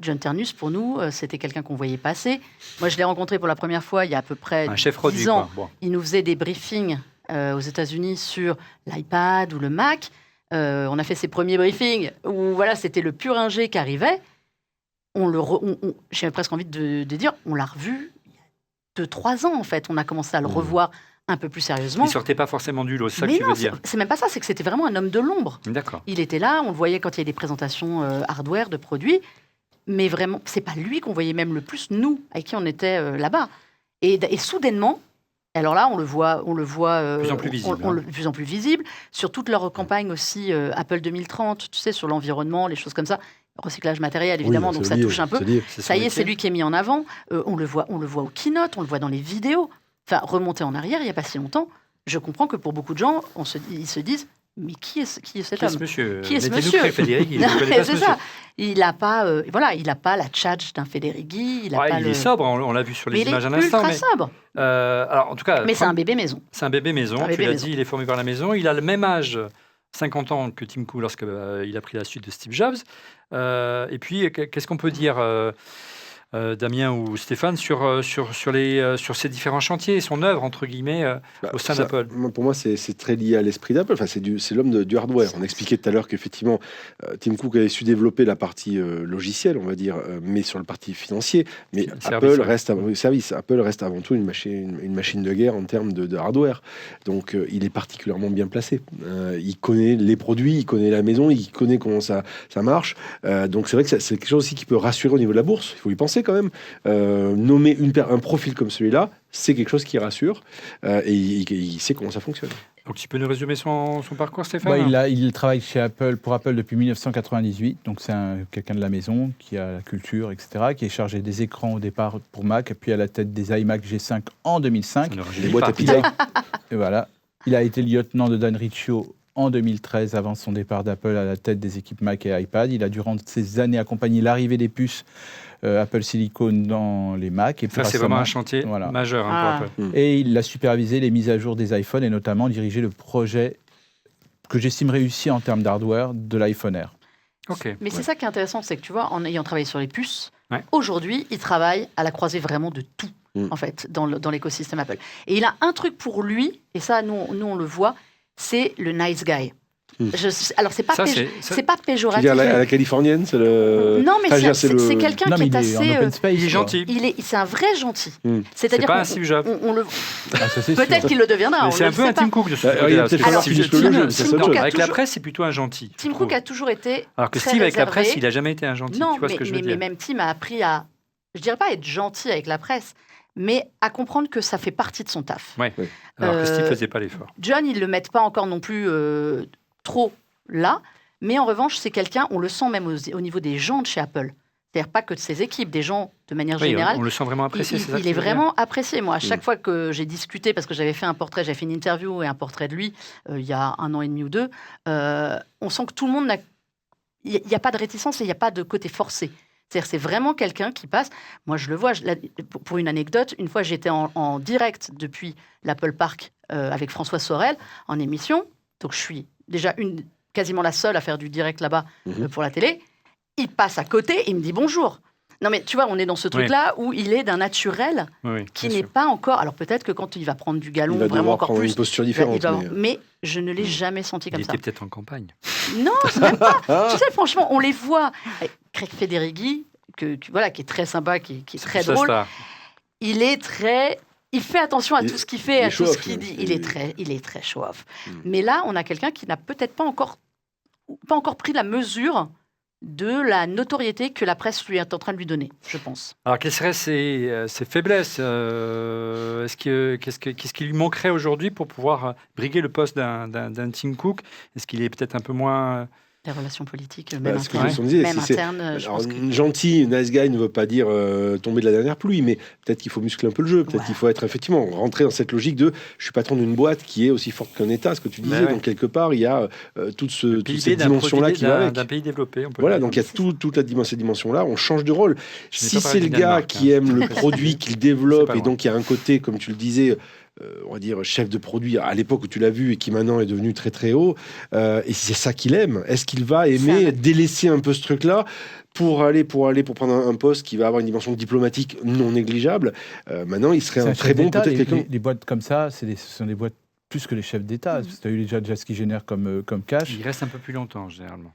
John Ternus, pour nous, c'était quelqu'un qu'on voyait passer. Moi, je l'ai rencontré pour la première fois il y a à peu près Un chef 10 produit. ans. Quoi. Bon. Il nous faisait des briefings aux États-Unis sur l'iPad ou le Mac. On a fait ses premiers briefings où voilà, c'était le pur ingé qui arrivait. J'ai presque envie de dire, on l'a revu il y a 2-3 ans en fait. On a commencé à le revoir un peu plus sérieusement. Il sortait pas forcément du lot, c'est ça que Mais tu non, veux dire. c'est même pas ça, c'est que c'était vraiment un homme de l'ombre. D'accord. Il était là, on le voyait quand il y a des présentations hardware de produits, mais vraiment, c'est pas lui qu'on voyait même le plus, nous, avec qui on était là-bas. Et soudainement, alors là, on le voit Plus en plus visible, hein. de plus en plus visible, sur toute leur campagne aussi Apple 2030, tu sais, sur l'environnement, les choses comme ça, recyclage matériel évidemment, donc ça touche un peu. Ça y est, c'est lui qui est mis en avant. On le voit au keynote, on le voit dans les vidéos. Enfin, remonter en arrière, il n'y a pas si longtemps, je comprends que pour beaucoup de gens, ils se disent, mais qui est cet Qui est homme ce monsieur Qui est ce Mettez-nous monsieur Craig Federighi, je Non, ne connais mais pas ce c'est monsieur. ça. Il n'a pas, il a pas la tchatch d'un Federighi. Il est sobre, on l'a vu sur les mais images à il est l'instant. ultra sobre. Alors, en tout cas, Mais c'est un bébé maison. c'est un bébé maison. Un Tu bébé l'as maison. dit, il est formé par la maison. Il a le même âge, 50 ans, que Tim Cook lorsqu'il a pris la suite de Steve Jobs. Et puis, qu'est-ce qu'on peut dire Damien ou Stéphane, sur ces différents chantiers, son œuvre, entre guillemets, au sein d'Apple. Pour moi, c'est très lié à l'esprit d'Apple. Enfin, c'est l'homme du hardware. On expliquait tout à l'heure qu'effectivement, Tim Cook avait su développer la partie logicielle, on va dire, mais sur le partie financier. Mais Apple reste avant tout une machine de guerre en termes de hardware. Donc, il est particulièrement bien placé. Il connaît les produits, il connaît la maison, il connaît comment ça marche. Donc, c'est vrai que c'est quelque chose aussi qui peut rassurer au niveau de la bourse. Il faut y penser quand même. Nommer un profil comme celui-là, c'est quelque chose qui rassure et il sait comment ça fonctionne. Donc, tu peux nous résumer son parcours, Stéphane? Il travaille pour Apple depuis 1998, donc c'est quelqu'un de la maison qui a la culture, etc., qui est chargé des écrans au départ pour Mac, puis à la tête des iMac G5 en 2005. Ça ne Les rajeunit boîtes pas. à pizza. Et voilà. Il a été lieutenant de Dan Riccio en 2013, avant son départ d'Apple à la tête des équipes Mac et iPad. Il a durant ces années accompagné l'arrivée des puces Apple Silicon dans les Mac. Et ça, c'est vraiment un chantier majeur pour Apple. Et il a supervisé les mises à jour des iPhones et notamment dirigé le projet que j'estime réussi en termes d'hardware de l'iPhone Air. Okay. Mais c'est ça qui est intéressant, c'est que tu vois, en ayant travaillé sur les puces, aujourd'hui, il travaille à la croisée vraiment de tout, en fait, dans l'écosystème Apple. Et il a un truc pour lui, et ça, nous on le voit, c'est le nice guy. Alors, c'est pas péjoratif. Tu veux dire à la californienne, c'est le... Non, mais c'est quelqu'un qui est assez... Il est gentil. C'est un vrai gentil. C'est pas un Steve Jobs. Peut-être qu'il le deviendra. C'est un peu un Tim Cook de ce côté-là. Avec la presse, c'est plutôt un gentil. Tim Cook a toujours été alors que Steve, avec la presse, il n'a jamais été un gentil. Non, tu vois ce que je veux dire. Mais même Tim a appris à... Je dirais pas être gentil avec la presse, mais à comprendre que ça fait partie de son taf. Oui. Alors que Steve ne faisait pas l'effort. John, ils ne le mettent pas encore non plus trop là, mais en revanche, c'est quelqu'un, on le sent même au niveau des gens de chez Apple. C'est-à-dire pas que de ses équipes, des gens de manière générale. On le sent vraiment apprécié. Il est vraiment apprécié. Moi, à chaque fois que j'ai discuté, parce que j'avais fait une interview et un portrait de lui il y a 1 an et demi ou 2, on sent que tout le monde n'a... Il n'y a pas de réticence et il n'y a pas de côté forcé. C'est-à-dire c'est vraiment quelqu'un qui passe... Moi, je le vois. Pour une anecdote, une fois, j'étais en direct depuis l'Apple Park avec François Sorel en émission. Donc, je suis déjà quasiment la seule à faire du direct là-bas pour la télé. Il passe à côté et il me dit bonjour. Non, mais tu vois, on est dans ce truc-là où il est d'un naturel qui n'est pas encore... Alors peut-être que quand il va prendre du galon, il va vraiment encore plus... une posture différente. Mais je ne l'ai jamais senti comme ça. Il était peut-être en campagne. Non, c'est même pas. Tu sais, franchement, on les voit. Craig Federighi, qui est très sympa, qui est très drôle. Il est très... Il fait attention à tout ce qu'il fait, à tout ce qu'il dit. Il est très show-off. Mais là, on a quelqu'un qui n'a peut-être pas encore pris la mesure de la notoriété que la presse lui est en train de lui donner, je pense. Alors, quelles seraient ses faiblesses Qu'est-ce qui lui manquerait aujourd'hui pour pouvoir briguer le poste d'un Tim Cook? Est-ce qu'il est peut-être un peu moins... Les relations politiques, même internes. Gentil, nice guy ne veut pas dire tomber de la dernière pluie, mais peut-être qu'il faut muscler un peu le jeu, peut-être qu'il faut être effectivement rentrer dans cette logique de je suis patron d'une boîte qui est aussi forte qu'un État, ce que tu disais. Donc quelque part, il y a toute cette dimension-là qui va avec. D'un pays développé. Voilà, donc il y a toute cette dimension-là. On change de rôle. Si c'est le gars qui aime le produit, qu'il développe, et donc il y a un côté, comme tu le disais, on va dire chef de produit à l'époque où tu l'as vu et qui maintenant est devenu très très haut, et c'est ça qu'il aime, est-ce qu'il va aimer délaisser un peu ce truc là pour prendre un poste qui va avoir une dimension diplomatique non négligeable? Maintenant il serait un très bon peut-être quelqu'un. Les boîtes comme ça, ce sont des boîtes plus que les chefs d'État. Tu as eu déjà ce qui génère comme cash. Il reste un peu plus longtemps, généralement.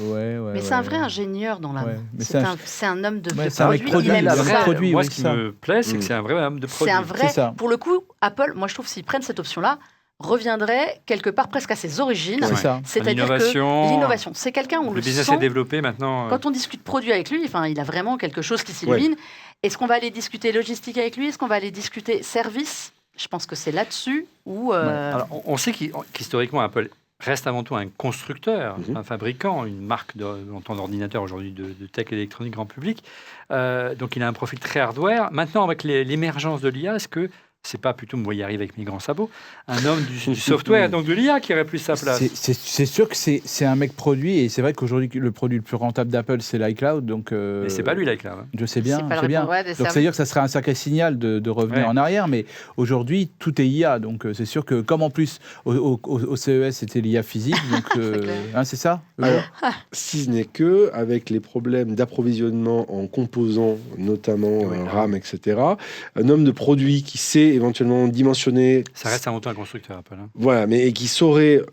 Mais c'est un vrai ingénieur dans l'âme. C'est un homme de produit. Moi, ce qui me plaît, c'est que c'est un vrai homme de produit. C'est un vrai... Pour le coup, Apple, moi, je trouve s'ils prennent cette option-là, reviendrait quelque part presque à ses origines. C'est-à-dire que l'innovation, c'est quelqu'un où le business est développé maintenant. Quand on discute produit avec lui, il a vraiment quelque chose qui s'illumine. Est-ce qu'on va aller discuter logistique avec lui? Est-ce qu'on va aller discuter service? Je pense que c'est là-dessus où... Alors, on sait qu'historiquement, Apple reste avant tout un constructeur, un fabricant, une marque d'ordinateur aujourd'hui de tech électronique grand public. Donc, il a un profil très hardware. Maintenant, avec l'émergence de l'IA, est-ce que c'est pas plutôt, moi, y arrive avec mes grands sabots, un homme du software, donc de l'IA, qui aurait plus sa place? C'est sûr que c'est un mec produit, et c'est vrai qu'aujourd'hui, le produit le plus rentable d'Apple, c'est l'iCloud. Donc, mais c'est pas lui, l'iCloud. Je sais bien. Donc, c'est-à-dire que ça serait un sacré signal de revenir en arrière, mais aujourd'hui, tout est IA. Donc, c'est sûr que, comme en plus, au CES, c'était l'IA physique, donc, c'est ça? Alors, si ce n'est que, avec les problèmes d'approvisionnement en composants, notamment RAM, etc., un homme de produit qui sait éventuellement dimensionner. Ça reste avant tout un constructeur Apple. Voilà, mais qui saurait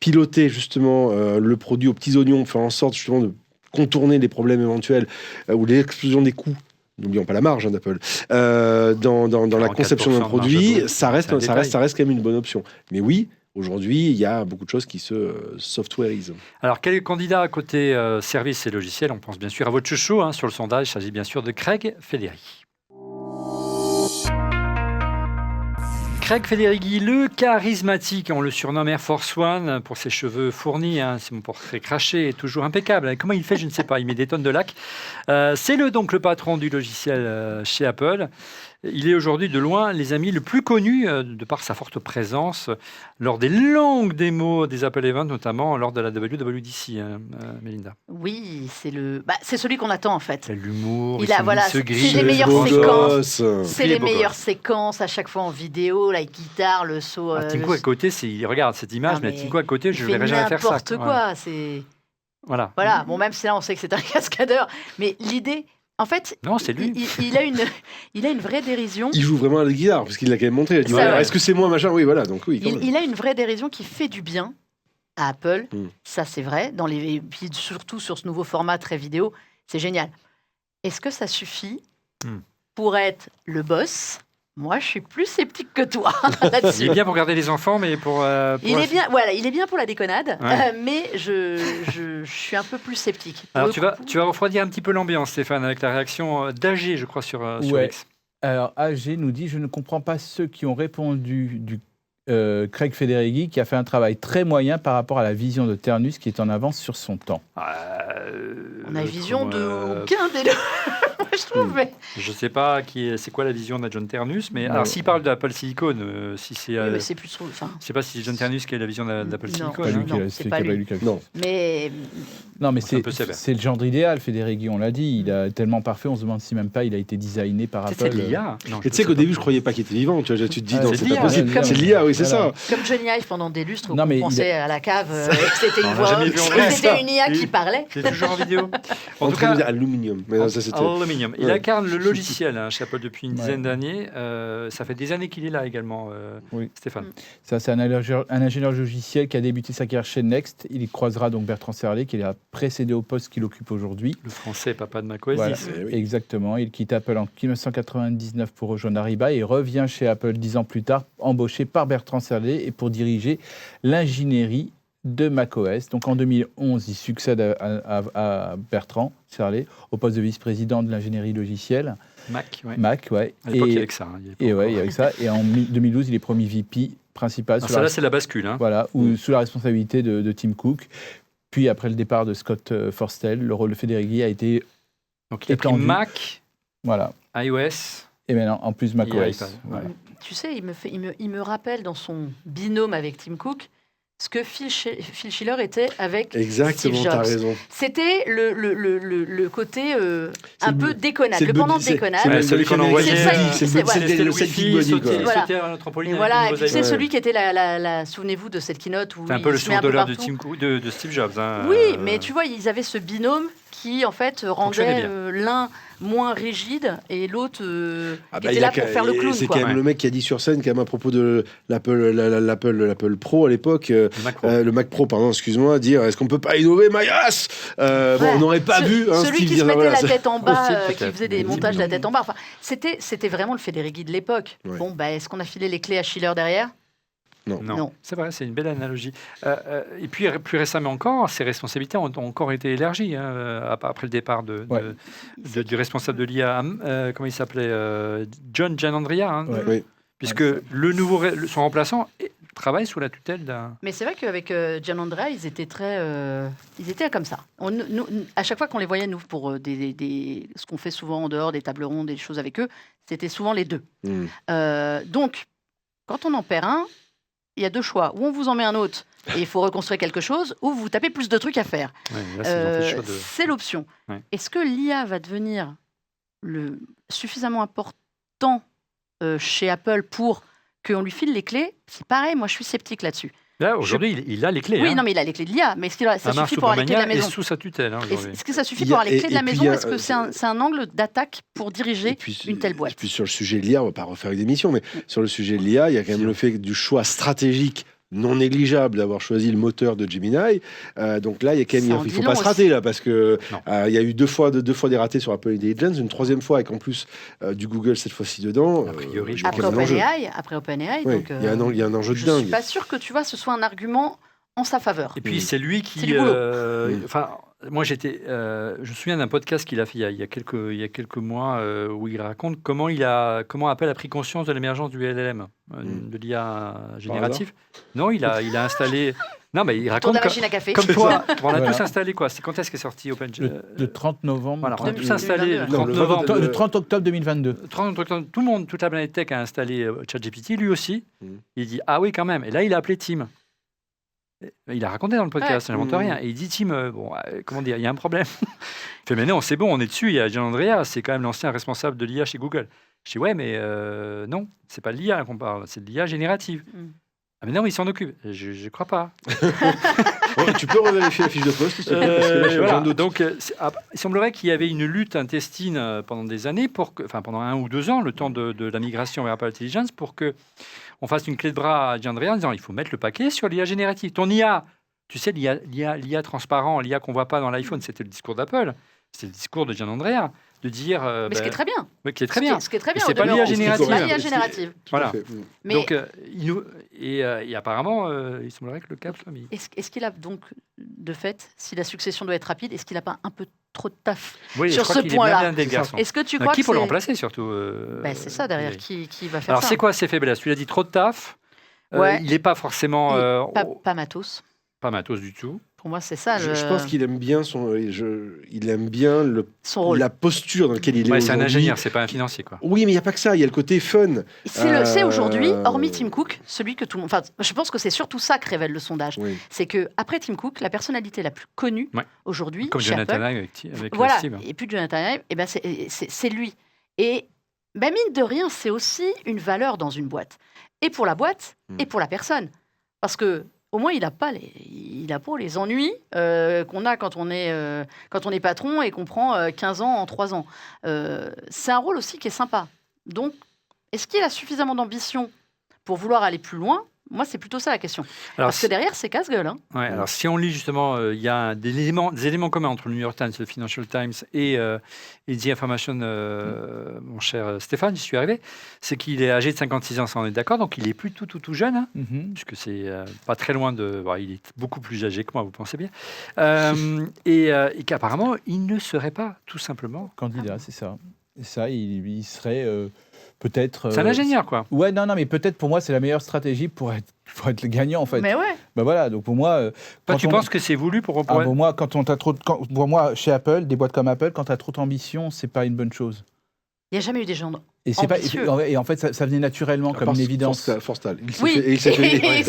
piloter justement le produit aux petits oignons, faire en sorte justement de contourner les problèmes éventuels ou l'explosion des coûts. N'oublions pas la marge d'Apple. Dans la conception d'un produit, ça reste quand même une bonne option. Mais oui, aujourd'hui, il y a beaucoup de choses qui se softwareisent. Alors, quel candidat à côté services et logiciels? On pense bien sûr à votre chouchou sur le sondage. Il s'agit bien sûr de Craig Federighi. Craig Federighi, le charismatique, on le surnomme Air Force One pour ses cheveux fournis, c'est mon portrait craché est toujours impeccable. Comment il fait, je ne sais pas, il met des tonnes de lac. C'est donc le patron du logiciel chez Apple. Il est aujourd'hui de loin, les amis, le plus connu de par sa forte présence lors des longues démos des Apple Events, notamment lors de la WWDC, Mélinda. Oui, c'est celui qu'on attend en fait. C'est l'humour, Il a, voilà, se c'est grille. les meilleures beau séquences. gosse. C'est Il est les beau meilleures gosse. séquences à chaque fois en vidéo, la guitare, le saut. Tim Cook à côté, regarde cette image, Non, mais mais Tim Cook à côté, je ne il fait verrai jamais faire ça. n'importe quoi. C'est Voilà. voilà. Bon, même si là on sait que c'est un cascadeur, mais l'idée, en fait, Non, c'est lui. il a une vraie dérision. Il joue vraiment à la guitare, parce qu'il l'a quand même montré. Il a dit, Ça, voilà, ouais. est-ce que c'est moi, machin? Oui, voilà, donc oui. quand même. Il a une vraie dérision qui fait du bien à Apple. Mm. Ça, c'est vrai. Puis surtout sur ce nouveau format très vidéo, c'est génial. Est-ce que ça suffit pour être le boss? Moi, je suis plus sceptique que toi Il là-dessus. est bien pour garder les enfants, mais pour Il est bien, voilà, il est bien pour la déconnade, Ouais. mais je suis un peu plus sceptique. Pour Alors, le coup, tu vas refroidir un petit peu l'ambiance, Stéphane, avec la réaction d'AG, je crois, sur Ouais. X. Alors, AG nous dit « Je ne comprends pas ceux qui ont répondu du Craig Federighi, qui a fait un travail très moyen par rapport à la vision de Ternus, qui est en avance sur son temps. on a vision de de aucun des deux, je trouve. Mais... Je ne sais pas c'est quoi la vision de John Ternus, mais Ouais. alors s'il parle d'Apple Silicon, si c'est, Oui, mais c'est plus trop. Enfin, je ne sais pas si c'est John Ternus qui a la vision d'Apple Non. Silicon. Pas lui hein. qui a- non, c'est c'est pas qui a lui. lui qui a- Non. mais Non, mais C'est un peu sévère. c'est le genre idéal, Federighi, on l'a dit. Il est tellement parfait, on se demande si même pas il a été designé par Peut-être Apple. c'est de l'IA. Non, Et tu sais qu'au début, je croyais pas qu'il était vivant. Tu vois, tu te dis, Ah, non, c'est c'est de pas l'IA, possible. c'est C'est de de l'IA. l'IA, oui, c'est Voilà. ça. comme Johnny Ive pendant des lustres, Non, on mais pensait à la cave, c'était On une l'a voix jamais off, vu en vrai, c'était ça. une IA qui Oui. parlait. C'est toujours en vidéo. En En tout train de cas, dire aluminium. Mais non, ça, c'était. Aluminium. Il Ouais. incarne le logiciel chez Apple depuis une Ouais. dizaine d'années. Ça fait des années qu'il est là également, Oui. Stéphane. Ça, c'est un ingénieur logiciel qui a débuté sa carrière chez Next. Il y croisera donc Bertrand Serlet, qui l'a précédé au poste qu'il occupe aujourd'hui. Le français, papa de macOS Voilà. 10. Eh oui. Exactement. Il quitte Apple en 1999 pour rejoindre Ariba et revient chez Apple 10 ans plus tard, embauché par Bertrand Serlet et pour diriger l'ingénierie de macOS. Donc en 2011, il succède à Bertrand Serlet au poste de vice-président de l'ingénierie logicielle, Mac, ouais. Mac, ouais. À l'époque, il y Et, avait que ça. Il y avait pas et ouais, encore- il y avait ça. Et en 2012, il est promu VP principal Alors, sous ça, la, là, c'est la bascule. Hein. voilà, sous la responsabilité de Tim Cook. Puis après le départ de Scott Forstall, le rôle de Federighi a été Donc, il a pris étendu. Mac, voilà. iOS. Et maintenant, en plus macOS. iPad, Voilà. Tu sais, il me rappelle dans son binôme avec Tim Cook ce que Phil Schiller était avec Exactement, Steve t'as Jobs. raison. C'était le côté C'est un le- peu déconnade, c'est le le pendant buddy, de déconnade. Ouais, celui qu'on envoyait. C'est ça, C'est c'est- le voilà. buddy, le sidekick buddy, quoi. sauter, Voilà. sauter à notre trampoline Et avec voilà, une et puis mosaïque. c'est Ouais. celui qui était souvenez-vous de cette keynote où C'est un il peu le se met un peu sourd-douleur de, partout. de Steve Jobs. hein. Oui, mais tu vois, ils avaient ce binôme qui, en fait, Fonctionnait rendait bien. l'un moins rigide et l'autre Ah qui bah, était il a là pour faire le clown. C'est quoi. quand même Ouais. le mec qui a dit sur scène, quand même à propos de l'Apple Pro à l'époque, Le macro. le Mac Pro, pardon, excuse-moi, dire est-ce qu'on peut pas innover, my ass Bon, Ouais. on n'aurait pas vu. Hein, Celui Steve qui se dire, mettait voilà, la c'est- tête en bas, Aussi, qui peut-être. faisait des Mais montages de la dis-moi. tête en bas. Enfin, c'était vraiment le Federighi de l'époque. Ouais. Bon, bah, est-ce qu'on a filé les clés à Schiller derrière? Non, Non. c'est vrai, c'est une belle analogie. Et puis, plus récemment encore, ses responsabilités ont encore été élargies après le départ Ouais. du responsable de l'IA. Comment il s'appelait John Gianandrea, hein, Ouais. Oui. puisque son remplaçant travaille sous la tutelle d'un... Mais c'est vrai qu'avec Gianandrea, ils étaient ils étaient comme ça. Nous, à chaque fois qu'on les voyait, nous, pour ce qu'on fait souvent en dehors des tables rondes, des choses avec eux, c'était souvent les deux. Mm. Donc, quand on en perd un, il y a deux choix. Ou on vous en met un autre et il faut reconstruire quelque chose, ou vous tapez plus de trucs à faire. Ouais, là, c'est ils ont fait le choix de... C'est l'option. Ouais. Est-ce que l'IA va devenir suffisamment important chez Apple pour qu'on lui file les clés? C'est pareil, moi je suis sceptique là-dessus. Là, aujourd'hui, il a les clés. Oui, hein. non, mais il a les clés de l'IA, mais est-ce que ça Amar suffit pour avoir les clés de la Subramanian est maison? sous sa tutelle. hein, aujourd'hui. Est-ce que ça suffit Il y pour a- avoir les clés de la et puis maison? il y a, Est-ce que c'est un angle d'attaque pour diriger Et puis, une telle boîte? Et puis sur le sujet de l'IA, on va pas refaire une émission, mais sur le sujet de l'IA, il y a quand même le fait du choix stratégique non négligeable d'avoir choisi le moteur de Gemini. Donc là, il y a quand même, Ça en il dit faut long pas se rater aussi. là, parce que Non. il y a eu deux fois des ratés sur Apple Intelligence, une troisième fois avec en plus du Google cette fois-ci dedans. A priori, je il y a Après quand même un enjeu. OpenAI, Oui, donc il y a un enjeu de je dingue. suis pas sûre que tu vois ce soit un argument en sa faveur. Et puis, c'est lui qui... C'est du boulot. enfin, moi, je me souviens d'un podcast qu'il a fait il y a quelques mois où il raconte comment Apple a pris conscience de l'émergence du LLM, de l'IA génératif. Non, il a installé. Non, mais il Tour raconte de la machine à café. comme toi. On a Voilà. tous installé quoi. C'est quand est-ce qu'est sorti OpenGL? Le 30 novembre. Voilà, on a 2022. tous installé le 30 Non, novembre. Le 30 octobre 2022. 30 octobre, tout le monde, toute la planète tech a installé ChatGPT, lui aussi. Il dit ah oui quand même. Et là, il a appelé Tim. Il a raconté dans le podcast, je n'invente rien. Et il dit Tim, comment dire, il y a un problème. Il fait mais non, c'est bon, on est dessus. Il y a Gianandrea, c'est quand même l'ancien responsable de l'IA chez Google. Je dis ouais, mais non, c'est pas de l'IA qu'on parle, c'est de l'IA générative. Ah mais non, il s'en occupe. Je crois pas. Tu peux revérifier la fiche de poste, s'il te plaît, parce que là, j'ai Voilà. aucun doute. Donc, il semblerait qu'il y avait une lutte intestine pendant des années, pendant 1 ou 2 ans, le temps de la migration vers Apple Intelligence, pour que on fasse une clé de bras à Gianandrea en disant il faut mettre le paquet sur l'IA générative. Ton IA, tu sais, l'IA transparent, l'IA qu'on voit pas dans l'iPhone, c'était le discours d'Apple, c'était le discours de Gianandrea, de dire. Mais ce qui est très bien. Oui, qui est très bien. Ce qui est très bien. c'est au pas demeurant. l'IA générative. C'est pas l'IA générative. Tout à Voilà. fait. Mais Donc, et apparemment, il semblerait que le cap soit mis. est-ce qu'il a donc, de fait, si la succession doit être rapide, est-ce qu'il n'a pas un peu trop de taf Oui, sur je crois ce qu'il est point-là? bien blindé, le garçon. Est-ce que tu Mais crois qui que pour le c'est... remplacer surtout Ben, c'est ça derrière, oui. qui va faire Alors, ça? c'est quoi ses faiblesses? Tu l'as dit, trop de taf. Ouais. Il n'est pas forcément Pas matos. pas matos du tout. Pour moi, c'est ça. Je pense qu'il aime bien il aime bien son rôle. la posture dans laquelle il est Ouais, c'est un aujourd'hui. ingénieur, c'est pas un financier, quoi. Oui, mais il n'y a pas que ça. Il y a le côté fun. C'est aujourd'hui, hormis Tim Cook, celui que tout le monde. Enfin, je pense que c'est surtout ça que révèle le sondage. Oui. C'est que après Tim Cook, la personnalité la plus connue Ouais. aujourd'hui Comme chez Jonathan Apple, Ive avec voilà, Steve. et puis Jonathan Ive, eh ben c'est lui. Et ben mine de rien, c'est aussi une valeur dans une boîte. Et pour la boîte, et pour la personne. Parce que au moins, il n'a pas les ennuis qu'on a quand on est patron et qu'on prend 15 ans en 3 ans. C'est un rôle aussi qui est sympa. Donc, est-ce qu'il a suffisamment d'ambition pour vouloir aller plus loin? Moi, c'est plutôt ça la question. Alors, Parce que derrière, c'est casse-gueule. Hein. ouais, alors, si on lit justement, il y a des éléments communs entre le New York Times, le Financial Times et The Information, mon cher Stéphane, j'y suis arrivé, c'est qu'il est âgé de 56 ans, ça on est d'accord, donc il est plus tout jeune, hein, puisque c'est pas très loin de... Bon, il est beaucoup plus âgé que moi, vous pensez bien, et qu'apparemment, il ne serait pas tout simplement... Candidat, c'est ça. Et ça, il serait peut-être... C'est un ingénieur, quoi. Ouais, non, mais peut-être pour moi, c'est la meilleure stratégie pour être le gagnant, en fait. Mais ouais. Ben voilà, donc pour moi... Toi, tu penses que c'est voulu pour... Ah, pour moi, quand on t'a trop... Pour moi, chez Apple, des boîtes comme Apple, quand tu as trop d'ambition, c'est pas une bonne chose. Il n'y a jamais eu des gens Et, c'est pas, ambitieux. et en fait, ça venait naturellement comme une évidence. Forstal. Oui, Et il s'est ça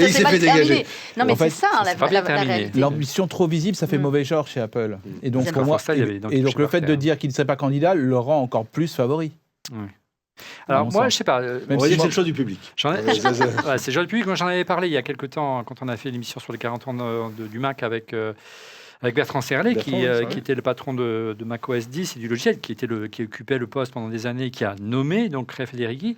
s'est mal fait terminé. dégager. Non, mais En fait, c'est ça, hein, c'est pas bien la terminé. réalité. L'ambition trop visible, ça fait mauvais genre chez Apple. Et donc, Ils pour aiment moi, Forstal, il y avait donc et donc chez le fait Parker. de dire qu'il ne serait pas candidat le rend encore plus favori. Alors, Bon moi, sang. je sais pas... Même On va si dire que moi- c'est le choix du public. J'en ai... Ouais, Ouais, c'est Joël Puig, moi j'en avais parlé il y a quelques temps quand on a fait l'émission sur les 40 ans du Mac avec Bertrand Serlet, Bertrand, qui c'est vrai. était le patron de macOS 10 et du logiciel, qui occupait le poste pendant des années, qui a nommé donc Ray Federighi.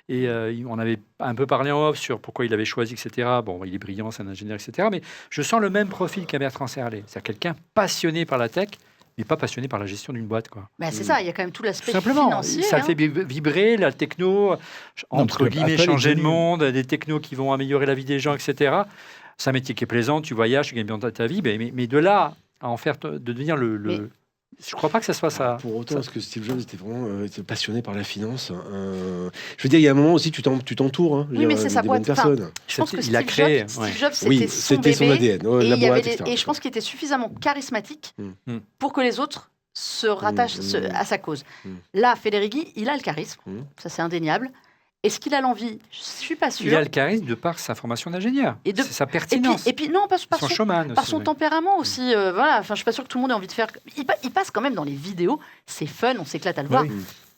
Et on avait un peu parlé en off sur pourquoi il avait choisi, etc. Bon, il est brillant, c'est un ingénieur, etc. Mais je sens le même profil qu'un Bertrand Serlet. C'est-à-dire quelqu'un passionné par la tech, mais pas passionné par la gestion d'une boîte, quoi. Bah, c'est ça, il y a quand même tout l'aspect Tout simplement, financier. ça hein. le fait vibrer, la techno, parce entre que guillemets, Apple est changer le devenu- monde, des technos qui vont améliorer la vie des gens, etc. C'est un métier qui est plaisant, tu voyages, tu gagnes bien ta vie, mais de là à en faire, de devenir Mais- je crois pas que ça soit ça. Pour autant, est-ce que Steve Jobs était vraiment passionné par la finance Je veux dire, il y a un moment aussi, tu t'entoures. Hein, je veux Oui, mais dire, c'est sa des boîte. bonnes personnes. Je pense que Il a Steve créé, Jobs, ouais. Steve Jobs, Oui, c'était son c'était son bébé. ADN. Et, La il y avait boîte, des- etc. et je pense qu'il était suffisamment charismatique Mm. pour que les autres se rattachent à sa cause. Là, Federighi, il a le charisme, ça c'est indéniable. Est-ce qu'il a l'envie? Je suis pas sûre. Il a le charisme de par sa formation d'ingénieur. Et de- C'est sa Et puis, pertinence. non, par son son, showman par aussi, son oui. tempérament aussi. Voilà. Enfin, je suis pas sûre que tout le monde ait envie de faire. Il passe quand même dans les vidéos. C'est fun, on s'éclate à le voir. Oui.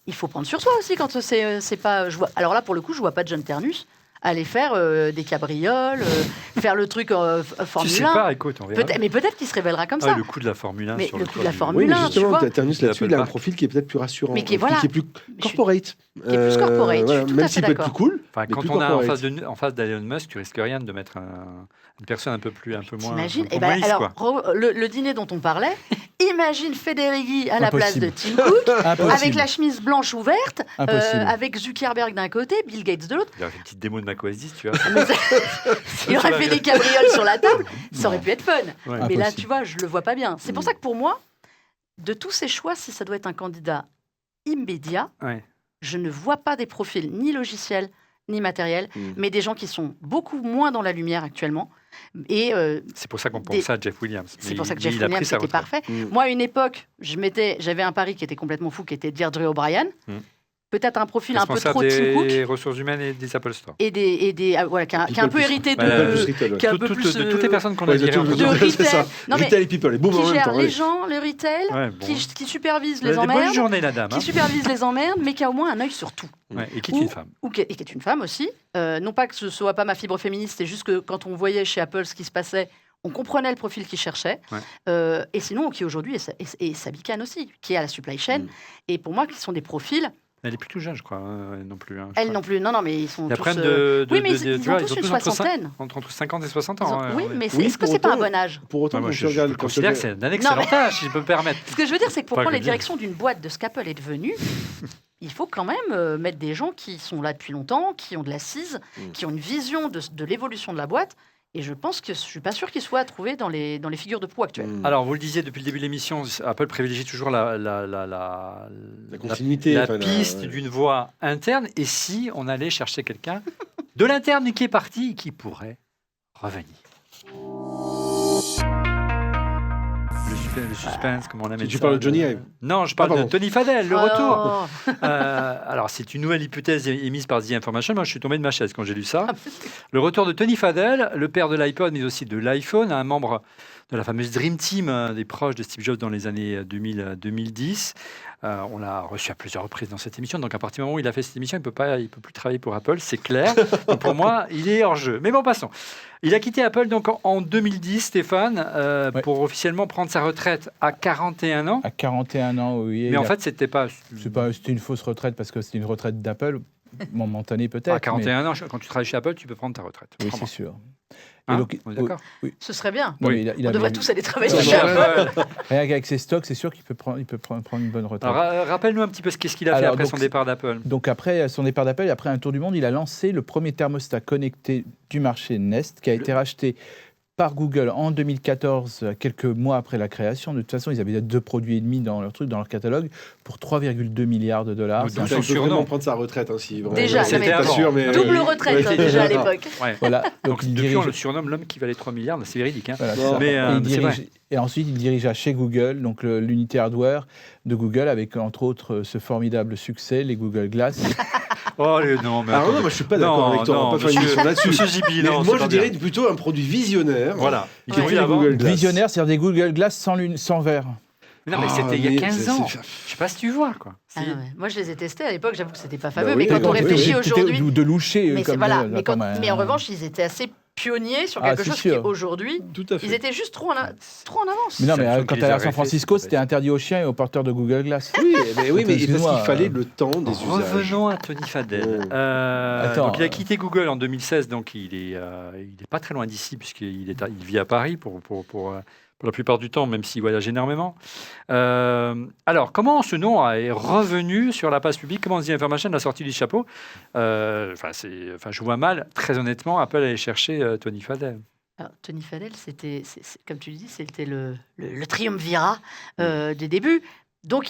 Il faut prendre sur soi aussi quand c'est pas. Je vois. Alors là, pour le coup, je vois pas John Ternus aller faire des cabrioles, faire le truc Tu Formule sais 1. pas, écoute, on verra. Mais peut-être qu'il se révélera comme Ah, ça. le coup de la Formule 1 Mais sur le le coup de la toit du- Formule Oui, mais 1, tu justement, vois. Ternus Il là-dessus, appelle il a un Park. profil qui est peut-être plus rassurant. Mais qui est voilà. Qui est plus corporate. Qui est plus corporate, je suis tout à Même fait s'il peut être d'accord. plus cool. Enfin, mais quand plus on a corporate. en face d'Elon Musk, tu risques rien de mettre une personne un peu moins. T'imagines un peu Eh moins ben, lisse, alors, quoi. le dîner dont on parlait, imagine Federighi à la place Impossible. de Tim Cook, Impossible. avec la chemise blanche ouverte, Impossible. avec Zuckerberg d'un côté, Bill Gates de l'autre. Il y a une petite démo de macOS 10, tu vois. Il aurait fait des cabrioles sur la table, ça aurait pu être fun. Ouais. Mais là, Impossible. tu vois, je le vois pas bien. C'est pour ça que pour moi, de tous ces choix, si ça doit être un candidat immédiat, Ouais. je ne vois pas des profils ni logiciels ni matériels, Mm. mais des gens qui sont beaucoup moins dans la lumière actuellement. Et C'est pour ça qu'on Des- pensait à Jeff Williams. c'est Mais pour ça que il- Jeff il a pris Williams sa était retraite. parfait. Mm. Moi, à une époque, j'avais un pari qui était complètement fou, qui était Deirdre O'Brien. Mm. Peut-être un profil un peu trop Responsable Tim Cook. des ressources humaines et des Apple Store. Voilà, qui a un peu hérité Voilà, de... Plus retail, ouais. qui a un peu plus, De toutes les personnes qu'on a Ouais, de virées en tout- fait. de c'est ça. retail. Non, mais Retail et people, et boum en qui même gère temps. les allez. gens, le retail, Ouais, bon. qui supervise Des les bonnes emmerdes, journées, la dame. qui hein. supervise les emmerdes, mais qui a au moins un œil sur tout. Ouais, et qui est une femme. Et qui est une femme aussi. Non pas que ce soit pas ma fibre féministe, c'est juste que quand on voyait chez Apple ce qui se passait, on comprenait le profil qu'ils cherchaient. Ouais. Et sinon, qui aujourd'hui est Sabi Khan aussi, qui est à la supply chain. Mm. Et pour moi, qui sont des profils, Elle est plutôt jeune, je crois, elle non plus. Hein, je elles crois. non plus. Non, mais ils sont Il y a tous... plein de. oui, mais de- ils, tu ils vois, ont tous une entre soixantaine. Entre 50 et 60 Ils ont- ans. ouais, oui, ouais. mais Oui, est-ce que pour c'est pas un autant- bon âge? Pour autant, Ouais, moi, quand je, tu je regardes... quand tu considère que regardes- c'est un excellent mais- âge, si je peux me permettre. Ce que je veux dire, c'est que pour Pas prendre que les bien. directions d'une boîte de ce qu'Apple est devenue, il faut quand même mettre des gens qui sont là depuis longtemps, qui ont de l'assise, Mm. qui ont une vision de l'évolution de la boîte. Et je pense que je suis pas sûr qu'ils soient trouvés dans les figures de proue actuelles. Mm. Alors, vous le disiez depuis le début de l'émission, Apple privilégie toujours La continuité. la enfin, piste ouais. d'une voix interne. Et si on allait chercher quelqu'un de l'interne qui est parti et qui pourrait revenir le suspense, comme on l'appelle. Tu ça, parles de Johnny Ive? Non, je parle pardon. de Tony Fadell, le retour. Oh. Alors, c'est une nouvelle hypothèse émise par The Information. Moi, je suis tombé de ma chaise quand j'ai lu ça. Le retour de Tony Fadell, le père de l'iPod, mais aussi de l'iPhone, un membre de la fameuse Dream Team des proches de Steve Jobs dans les années 2010. On l'a reçu à plusieurs reprises dans cette émission. Donc, à partir du moment où il a fait cette émission, il peut plus travailler pour Apple, c'est clair. Donc, pour moi, il est hors jeu. Mais bon, passons. Il a quitté Apple donc en 2010, Stéphane, Ouais. pour officiellement prendre sa retraite à 41 ans. À 41 ans, oui. Mais en fait, c'était pas. C'était une fausse retraite parce que c'était une retraite d'Apple, momentanée peut-être. À 41 ans, quand tu travailles chez Apple, tu peux prendre ta retraite. mais- Oui, Crois-moi. c'est sûr. Hein, donc, on est d'accord. Ce serait bien. non, Oui. mais il On a devrait bien- tous aller travailler Ouais, chez ouais, Apple. Rien qu'avec ses stocks, c'est sûr qu'il peut prendre une bonne retraite. Alors, rappelle-nous un petit peu qu'est-ce qu'il a fait Alors, après donc, son départ d'Apple. Donc après son départ d'Apple, après un tour du monde, il a lancé le premier thermostat connecté du marché Nest, qui a été racheté par Google en 2014, quelques mois après la création. De toute façon, ils avaient 2 produits et demi dans leur catalogue, pour 3,2 milliards de dollars. Donc, C'est un d'où Ça, son il peut surnom. vraiment prendre sa retraite. Hein, si vraiment- Déjà, c'est mais- pas sûr, mais... Double retraite Ouais. déjà à l'époque. Ouais. Voilà, Donc, il depuis, dirige- on le surnomme l'homme qui valait 3 milliards. C'est véridique. Hein. voilà, Non. ça. Mais, Et il c'est vrai. dirige- et ensuite, il dirigea chez Google, donc l'unité hardware de Google, avec entre autres ce formidable succès, les Google Glass. Oh, non, mais Alors non, attendez. moi je suis pas d'accord avec toi. Non, On va pas faire une monsieur- émission là-dessus. Monsieur Zibi, Mais non, moi c'est je pas dirais bien. plutôt un produit visionnaire. Voilà. Il Qui aurait fait dû les avoir- Google Glass. Visionnaire, c'est-à-dire des Google Glass sans verre. Non, mais Ah, c'était il y a mais 15 ans. Je sais pas si tu vois, quoi. Ah Si. non, mais moi, je les ai testés à l'époque. J'avoue que c'était pas fameux, Bah mais oui, quand oui, on oui, réfléchit oui. aujourd'hui, De loucher. mais, comme voilà. comme Mais en revanche, ils étaient assez pionniers sur Ah, quelque c'est chose qui sûr. aujourd'hui, Tout à fait. ils étaient juste trop en avance. Mais non, mais Samsung quand qui tu les allais a à San refait, Francisco, c'est c'était interdit aux chiens et aux porteurs de Google Glass. Oui, mais parce Excuse-moi, qu'il fallait le temps des usages. Revenons à Tony Fadell. Oh. Attends, Donc il a quitté Google en 2016, donc il est pas très loin d'ici puisqu'il il vit à Paris pour la plupart du temps, même s'il voyage énormément. Alors, comment ce nom est revenu sur la place publique? Comment The Information l'a sorti du chapeau? Je vois mal, très honnêtement, Apple aller chercher Tony Fadell. Alors, Tony Fadell, comme tu le dis, c'était le triumvirat des débuts. Donc,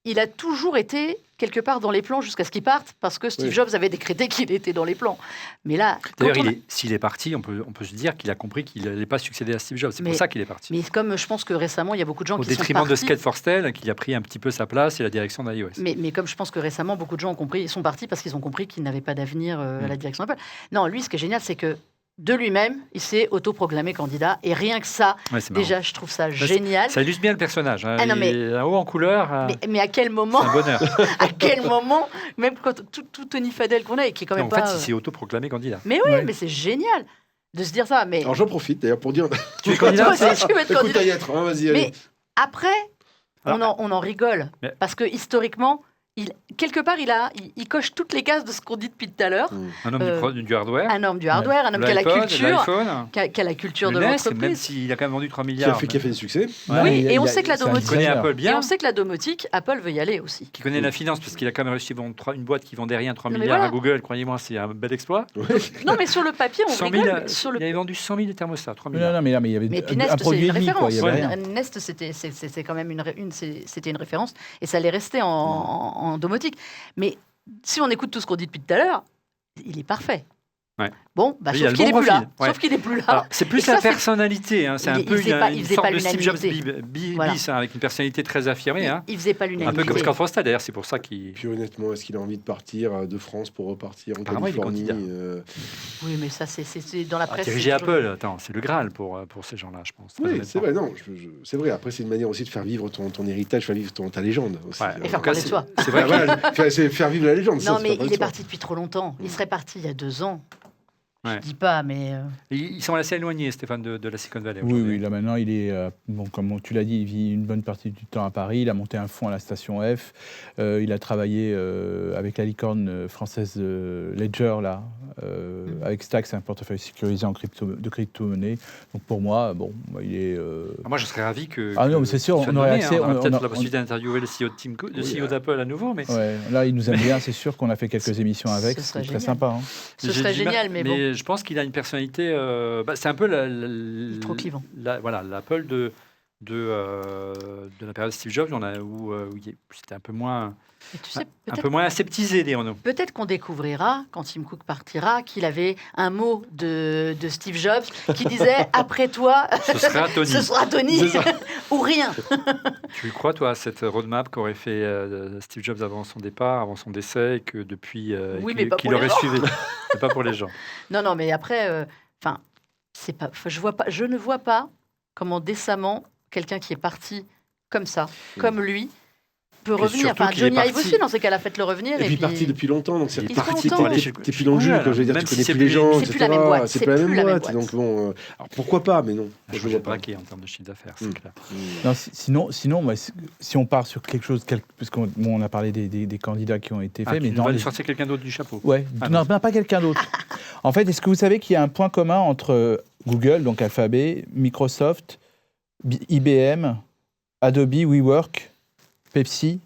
il a toujours été quelque part dans les plans jusqu'à ce qu'il parte, parce que Steve Oui. Jobs avait décrété qu'il était dans les plans. Mais là, D'ailleurs, quand on a- s'il est parti, on peut se dire qu'il a compris qu'il n'allait pas succéder à Steve Jobs. C'est Mais- pour ça qu'il est parti. mais comme je pense que récemment, il y a beaucoup de gens Au qui sont détriment de partis. Skate Forstel, qui a pris un petit peu sa place et la direction d'iOS. Mais comme je pense que récemment, beaucoup de gens ont compris, ils sont partis parce qu'ils ont compris qu'ils n'avaient pas d'avenir à la direction Apple. Non, lui, ce qui est génial, c'est que de lui-même, il s'est autoproclamé candidat. Et rien que ça, Ouais, c'est marrant. déjà, je trouve ça génial. Ça illustre bien le personnage. Hein. Ah non, Il mais- est haut en couleur. Mais à quel moment, C'est un bonheur. à quel moment, même quand tout Tony Fadell qu'on a et qui est quand même en pas. fait, il s'est autoproclamé candidat. Mais oui, Ouais. mais c'est génial de se dire ça. Mais Alors j'en profite d'ailleurs pour dire. Tu es candidat Toi aussi, tu veux être Écoute candidat. à y être, hein, vas-y, allez. Mais après, Alors- on en rigole Mais- parce que historiquement, quelque part, il coche toutes les cases de ce qu'on dit depuis tout à l'heure. Un homme du hardware. Un homme du hardware, un homme qui a la L'iPod, culture, l'iPhone, qui a la culture le de NES, l'entreprise. même s'il a quand même vendu 3 Qui milliards. a fait du succès. Ouais. Oui, et on sait que la c'est un domotique- Il connaît designer. Apple Et bien. on sait que la domotique, Apple veut y aller aussi. Qui connaît la finance, parce qu'il a quand même réussi à vendre une boîte qui vendait rien, 3 Non, mais milliards voilà. à Google. Croyez-moi, c'est un bel exploit. Non, mais sur le papier, on 100 000, rigole. Mais sur le... Il avait vendu 100 000 thermostats, 3 Non, milliards. mais il y avait Mais puis un Nest, c'est produit une et demi, quoi. référence. Il y avait rien. Nest, c'est quand même c'était une référence. Et ça allait rester en domotique. Mais si on écoute tout ce qu'on dit depuis tout à l'heure, il est parfait. Ouais. Bon, Oui, il a sauf le qu'il bon n'est plus là. profil. Ouais. Sauf qu'il n'est plus là. Alors, c'est plus Et ça, la c'est- personnalité. Hein. C'est un Il peu faisait pas- il une faisait sorte pas de Steve Jobs l'unanimité. bis, Voilà. hein, avec une personnalité très affirmée. Hein. Il faisait pas Un peu l'unanimité. comme Scott Frostad, d'ailleurs, c'est pour ça qu'il. Puis honnêtement, est-ce qu'il a envie de partir de France pour repartir en Apparemment, il est Californie candidat. Oui, mais ça, c'est dans la presse. Diriger c'est toujours- Apple, attends, c'est le Graal pour ces gens-là, je pense. très Oui, honnêtement. c'est vrai, non, c'est vrai. Après, c'est une manière aussi de faire vivre ton héritage, faire vivre ta légende. Aussi. Ouais, Et en faire tout cas, parler de soi. c'est vrai Ah, qu'il- voilà, c'est faire vivre la légende. ça, Non, c'est mais faire parler il de est soi. parti depuis trop longtemps. Il serait parti il y a 2 ans. Ouais. Je dis pas, mais... Ils sont assez éloignés, Stéphane, de la Silicon Valley. Oui, aujourd'hui. oui, là maintenant, il est, bon, comme tu l'as dit, il vit une bonne partie du temps à Paris. Il a monté un fonds à la station F. Il a travaillé avec la licorne française Ledger, là, avec Stax, un portefeuille sécurisé de crypto-monnaie. Donc pour moi, bon, il est. Ah, moi, je serais ravi que. Ah non, que mais c'est sûr, qu'il soit on aurait nommé, accès, hein. On a on peut-être a- la possibilité d'interviewer le CEO de Tim Cook, le Oui, CEO d'Apple à nouveau, mais. Ouais, là, il nous aime bien, c'est sûr qu'on a fait quelques émissions avec. Ce C'est serait très génial. sympa. Hein. Ce J'ai serait du mal- génial, mais bon. je pense qu'il a une personnalité. C'est un peu est trop clivant. voilà, l'Apple de la période Steve Jobs, où c'était un peu moins Et tu sais, un peu moins aseptisé, dirons-nous. peut-être qu'on découvrira, quand Tim Cook partira, qu'il avait un mot de Steve Jobs qui disait « Après toi, Ce sera Tony. ce sera Tony C'est ça. ou rien Tu crois, toi, à cette roadmap qu'aurait fait Steve Jobs avant son départ, avant son décès, et que depuis, Oui, mais pas qu'il pour les aurait gens. suivi Mais pas pour les gens. ». Non, non, mais après, c'est pas, je ne vois pas comment décemment quelqu'un qui est parti comme ça, comme lui, peut Puis revenir. surtout Enfin, qu'il est Johnny Ive parti. aussi, dans ces cas-là, faites-le revenir. Et puis parti depuis longtemps, donc c'est Il est parti content. pour aller chez- t'es plus dans le jus, Ouais, quand je veux dire, même tu si connais c'est plus les plus- gens, c'est plus la même boîte, C'est plus la même boîte. boîte. Donc bon, alors pourquoi pas, mais non, Je je le vais vois pas. braquer en termes de chiffre d'affaires, c'est Mm. clair. Non, sinon moi, si on part sur quelque chose, puisqu'on on a parlé des candidats qui ont été faits, Ah, mais tu dans vas les- nous sortir quelqu'un d'autre du chapeau. Ouais, Ah, non, pas quelqu'un d'autre. En fait, est-ce que vous savez qu'il y a un point commun entre Google, donc Alphabet, Microsoft, IBM, Adobe, WeWork, Pepsi,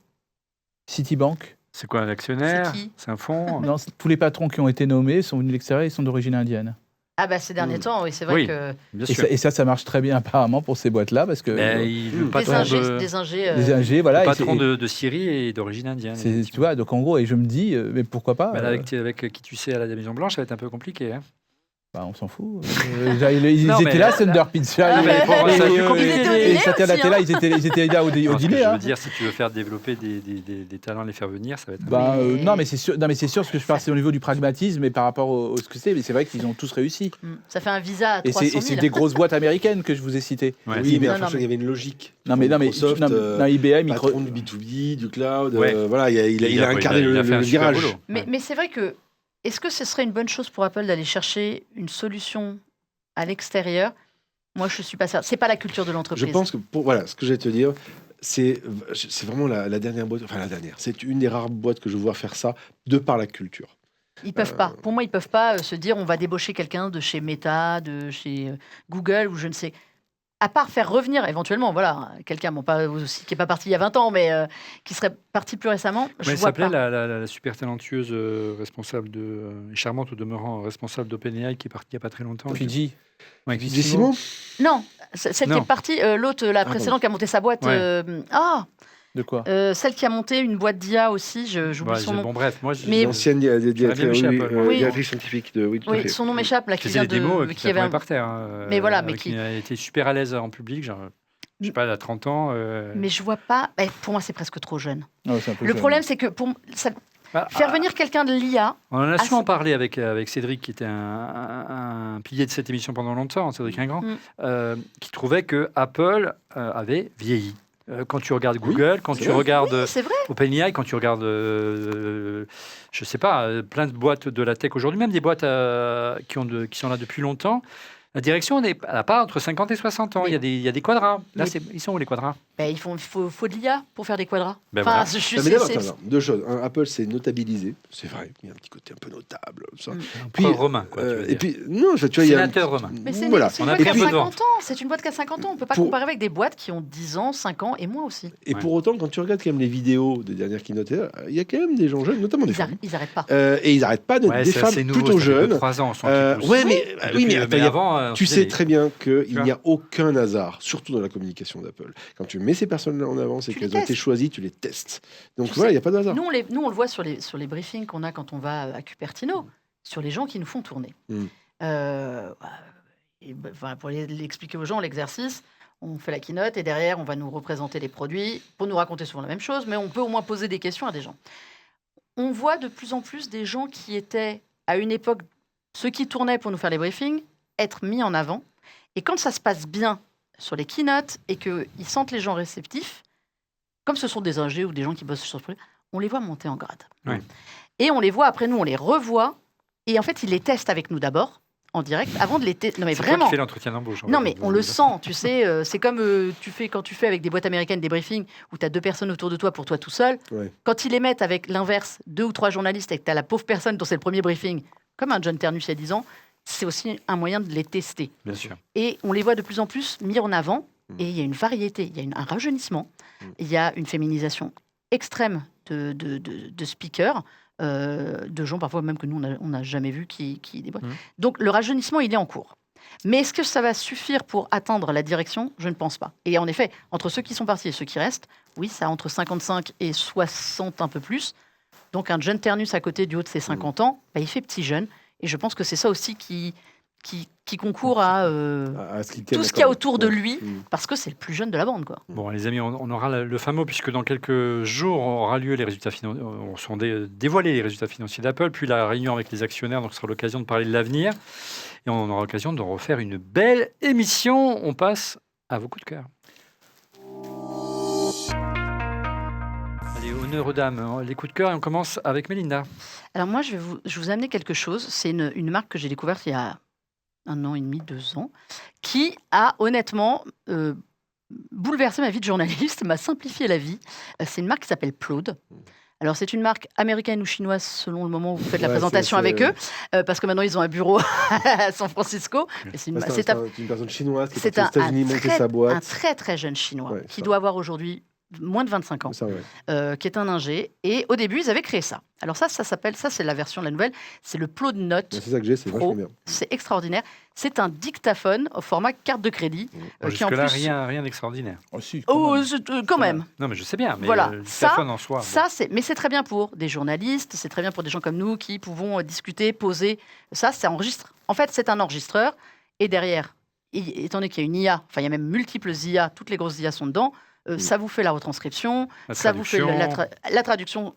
Citibank? C'est quoi un actionnaire? C'est qui C'est un fonds? Non, tous les patrons qui ont été nommés sont venus de l'extérieur, ils sont d'origine indienne. Ah bah ces derniers temps, oui, c'est vrai Oui. que Bien Et sûr. ça marche très bien apparemment pour ces boîtes-là, parce que Mais le Des patron, des ingés, les ingés, voilà. le et patron c'est- de Syrie est d'origine indienne. tu effectivement. vois, donc en gros, et je me dis, mais pourquoi pas Bah là, avec qui tu sais à la Maison Blanche, ça va être un peu compliqué. Hein. bah, on s'en fout. Ils Non, étaient mais là, là- Thunder Pizza. Ah, mais bon, ça, c'est Ils étaient au et dîner Satya aussi, Nadella, hein. ils étaient là au Non, ce que dîner. je hein. veux dire, si tu veux faire développer des talents, les faire venir, ça va être. Bah, Mais- non, mais c'est sûr. Non, mais c'est sûr. Ce que je parle, c'est au niveau du pragmatisme, mais par rapport au ce que c'est. Mais c'est vrai qu'ils ont tous réussi. ça fait un visa à Et 300 000. c'est des grosses boîtes américaines que je vous ai citées. Ouais. Oui, mais Non, enfin, non, il y avait une logique. Non, mais Microsoft, IBM, patron du B2B, du cloud, Ouais. voilà, il a incarné il a fait le un super virage. boulot. Mais c'est vrai que, est-ce que ce serait une bonne chose pour Apple d'aller chercher une solution à l'extérieur? Moi, je suis pas certaine. C'est pas la culture de l'entreprise. Je pense que, voilà, ce que j'allais te dire, c'est vraiment la dernière boîte, enfin la dernière, c'est une des rares boîtes que je vois faire ça, de par la culture. Ils peuvent pas. Pour moi, ils peuvent pas se dire on va débaucher quelqu'un de chez Meta, de chez Google ou je ne sais. À part faire revenir éventuellement, voilà, quelqu'un, bon, pas aussi qui est pas parti il y a 20 ans, mais qui serait parti plus récemment. Je Mais elle vois s'appelait pas. la super talentueuse responsable charmante au demeurant, responsable d'OpenAI qui est partie il n'y a pas très longtemps. Fiji. Ouais, Des Simon Non, celle qui Non. est partie, l'autre, la précédente qui a monté sa boîte. Ouais. De quoi Celle qui a monté une boîte d'IA aussi, j'oublie Ouais, son nom. bon, bref, moi, je- Mais- L'ancienne bien chez directrice Apple, moi. Oui. directrice scientifique de. Oui, tout à Oui, fait. son nom m'échappe, là, qui qui faisait vient des démos, de. qui avait par terre. Mais voilà, mais qui qui- a été super à l'aise en public, genre, je sais pas, à 30 ans. Mais je vois pas. Pour moi, c'est presque trop jeune. Non, c'est un peu Le jeune. problème, c'est que faire venir quelqu'un de l'IA, On en a Ah, souvent c'est- parlé avec Cédric, qui était un pilier de cette émission pendant longtemps, Cédric Ingrand, qui trouvait que Apple avait vieilli. Quand tu regardes Google, quand tu regardes c'est vrai. OpenAI, quand tu regardes, je sais pas, plein de boîtes de la tech aujourd'hui, même des boîtes qui sont là depuis longtemps, La direction, elle n'a pas entre 50 et 60 ans. Mais- Il y a des quadras. Là, mais- ils sont où les quadras? Ben, il faut de l'IA pour faire des quadras. Ben voilà. je Ah, mais d'abord, c'est- attends, deux choses. Un, Apple, c'est notabilisé. C'est vrai, il y a un petit côté un peu notable. Ça. Mm. Puis, Romain, quoi. tu veux et dire. puis, non, tu vois, il y a. Sénateur Romain. Mais c'est Voilà. c'est On une a boîte qui pris a un peu de 50 ans. C'est une boîte qui a 50 ans. On ne peut pas Pour- comparer avec des boîtes qui ont 10 ans, 5 ans et moins aussi. Et Ouais. pour autant, quand tu regardes quand même les vidéos des dernières keynote, il y a quand même des gens jeunes, notamment des femmes. Ils n'arrêtent pas. Et ils n'arrêtent pas d'être Ouais, des c'est femmes assez nouveau, plutôt ça fait que jeunes. 3 ans, sans Ouais, qu'ils poussent. mais Depuis- attends, il y a- avant, tu on sais faisait très bien qu'il vois. n'y a aucun hasard, surtout dans la communication d'Apple. Quand tu mets ces personnes-là en avant, c'est Tu les qu'elles ont été testes. choisies, tu les testes. Donc Tu voilà, sais, il n'y a pas de hasard. Nous, on le voit sur les briefings qu'on a quand on va à Cupertino, sur les gens qui nous font tourner. Mm. Pour l'expliquer aux gens, l'exercice, on fait la keynote et derrière, on va nous représenter les produits pour nous raconter souvent la même chose, mais on peut au moins poser des questions à des gens. On voit de plus en plus des gens qui étaient, à une époque, ceux qui tournaient pour nous faire les briefings, être mis en avant. Et quand ça se passe bien sur les keynotes et qu'ils sentent les gens réceptifs, comme ce sont des ingés ou des gens qui bossent sur ce projet, on les voit monter en grade. Ouais. Et on les voit, après nous, on les revoit. Et en fait, ils les testent avec nous d'abord, en direct, avant de les tester. Non, mais C'est toi vraiment. qui fais l'entretien d'embauche. Non, mais on le sent, tu sais. C'est comme quand tu fais avec des boîtes américaines des briefings où tu as 2 personnes autour de toi pour toi tout seul. Ouais. Quand ils les mettent avec l'inverse, 2 ou 3 journalistes et que tu as la pauvre personne dont c'est le premier briefing, comme un John Ternus il y a 10 ans, c'est aussi un moyen de les tester. Bien sûr. Et on les voit de plus en plus mis en avant. Et il y a une variété, il y a un rajeunissement, il y a une féminisation extrême de speakers, de gens parfois même que nous, on n'a jamais vu qui débordent. Donc le rajeunissement, il est en cours. Mais est-ce que ça va suffire pour atteindre la direction? Je ne pense pas. Et en effet, entre ceux qui sont partis et ceux qui restent, oui, ça a entre 55 et 60, un peu plus. Donc un John Ternus à côté du haut de ses 50 ans, bah, il fait petit jeune. Et je pense que c'est ça aussi qui concourt à ce qu'il tienne tout ce qu'il y a d'accord. autour de Ouais. lui, Mm. parce que c'est le plus jeune de la bande, quoi. Bon, les amis, on aura le fin mot, puisque dans quelques jours aura lieu les résultats financiers. On seront dévoilés les résultats financiers d'Apple, puis la réunion avec les actionnaires, donc ce sera l'occasion de parler de l'avenir. Et on aura l'occasion de refaire une belle émission. On passe à vos coups de cœur. Allez, honneur aux dames, les coups de cœur, et on commence avec Mélinda. Alors moi, je vais vous amener quelque chose. C'est une marque que j'ai découverte il y a 1 an et demi, 2 ans, qui a honnêtement bouleversé ma vie de journaliste, m'a simplifié la vie. C'est une marque qui s'appelle Plaude. Alors, c'est une marque américaine ou chinoise selon le moment où vous faites la Ouais, présentation c'est- avec eux, parce que maintenant, ils ont un bureau à San Francisco. Et c'est une, Parce que c'est c'est un- une personne chinoise qui est c'est partie aux un États-Unis monter très- sa un boîte. très, très jeune Chinois Ouais, qui ça. doit avoir aujourd'hui moins de 25 ans. Ça, ouais. Qui est un ingé. Et au début, ils avaient créé ça. Alors ça c'est la version de la nouvelle. C'est le Plaude Note. Ouais, c'est ça que j'ai, c'est Pro. vachement bien. C'est extraordinaire. C'est un dictaphone au format carte de crédit. Qui en Jusque-là, plus... rien d'extraordinaire. Oh, si, quand Oh, même. quand même. Non, mais je sais bien, mais Voilà. le Ça, téléphone en soi. bon. Ça, mais c'est très bien pour des journalistes, c'est très bien pour des gens comme nous qui pouvons discuter, poser. Ça, c'est enregistre. En fait, c'est un enregistreur. Et derrière, étant donné qu'il y a une IA, enfin, il y a même multiples IA, toutes les grosses IA sont dedans, ça vous fait la retranscription, La ça vous fait traduction. la traduction.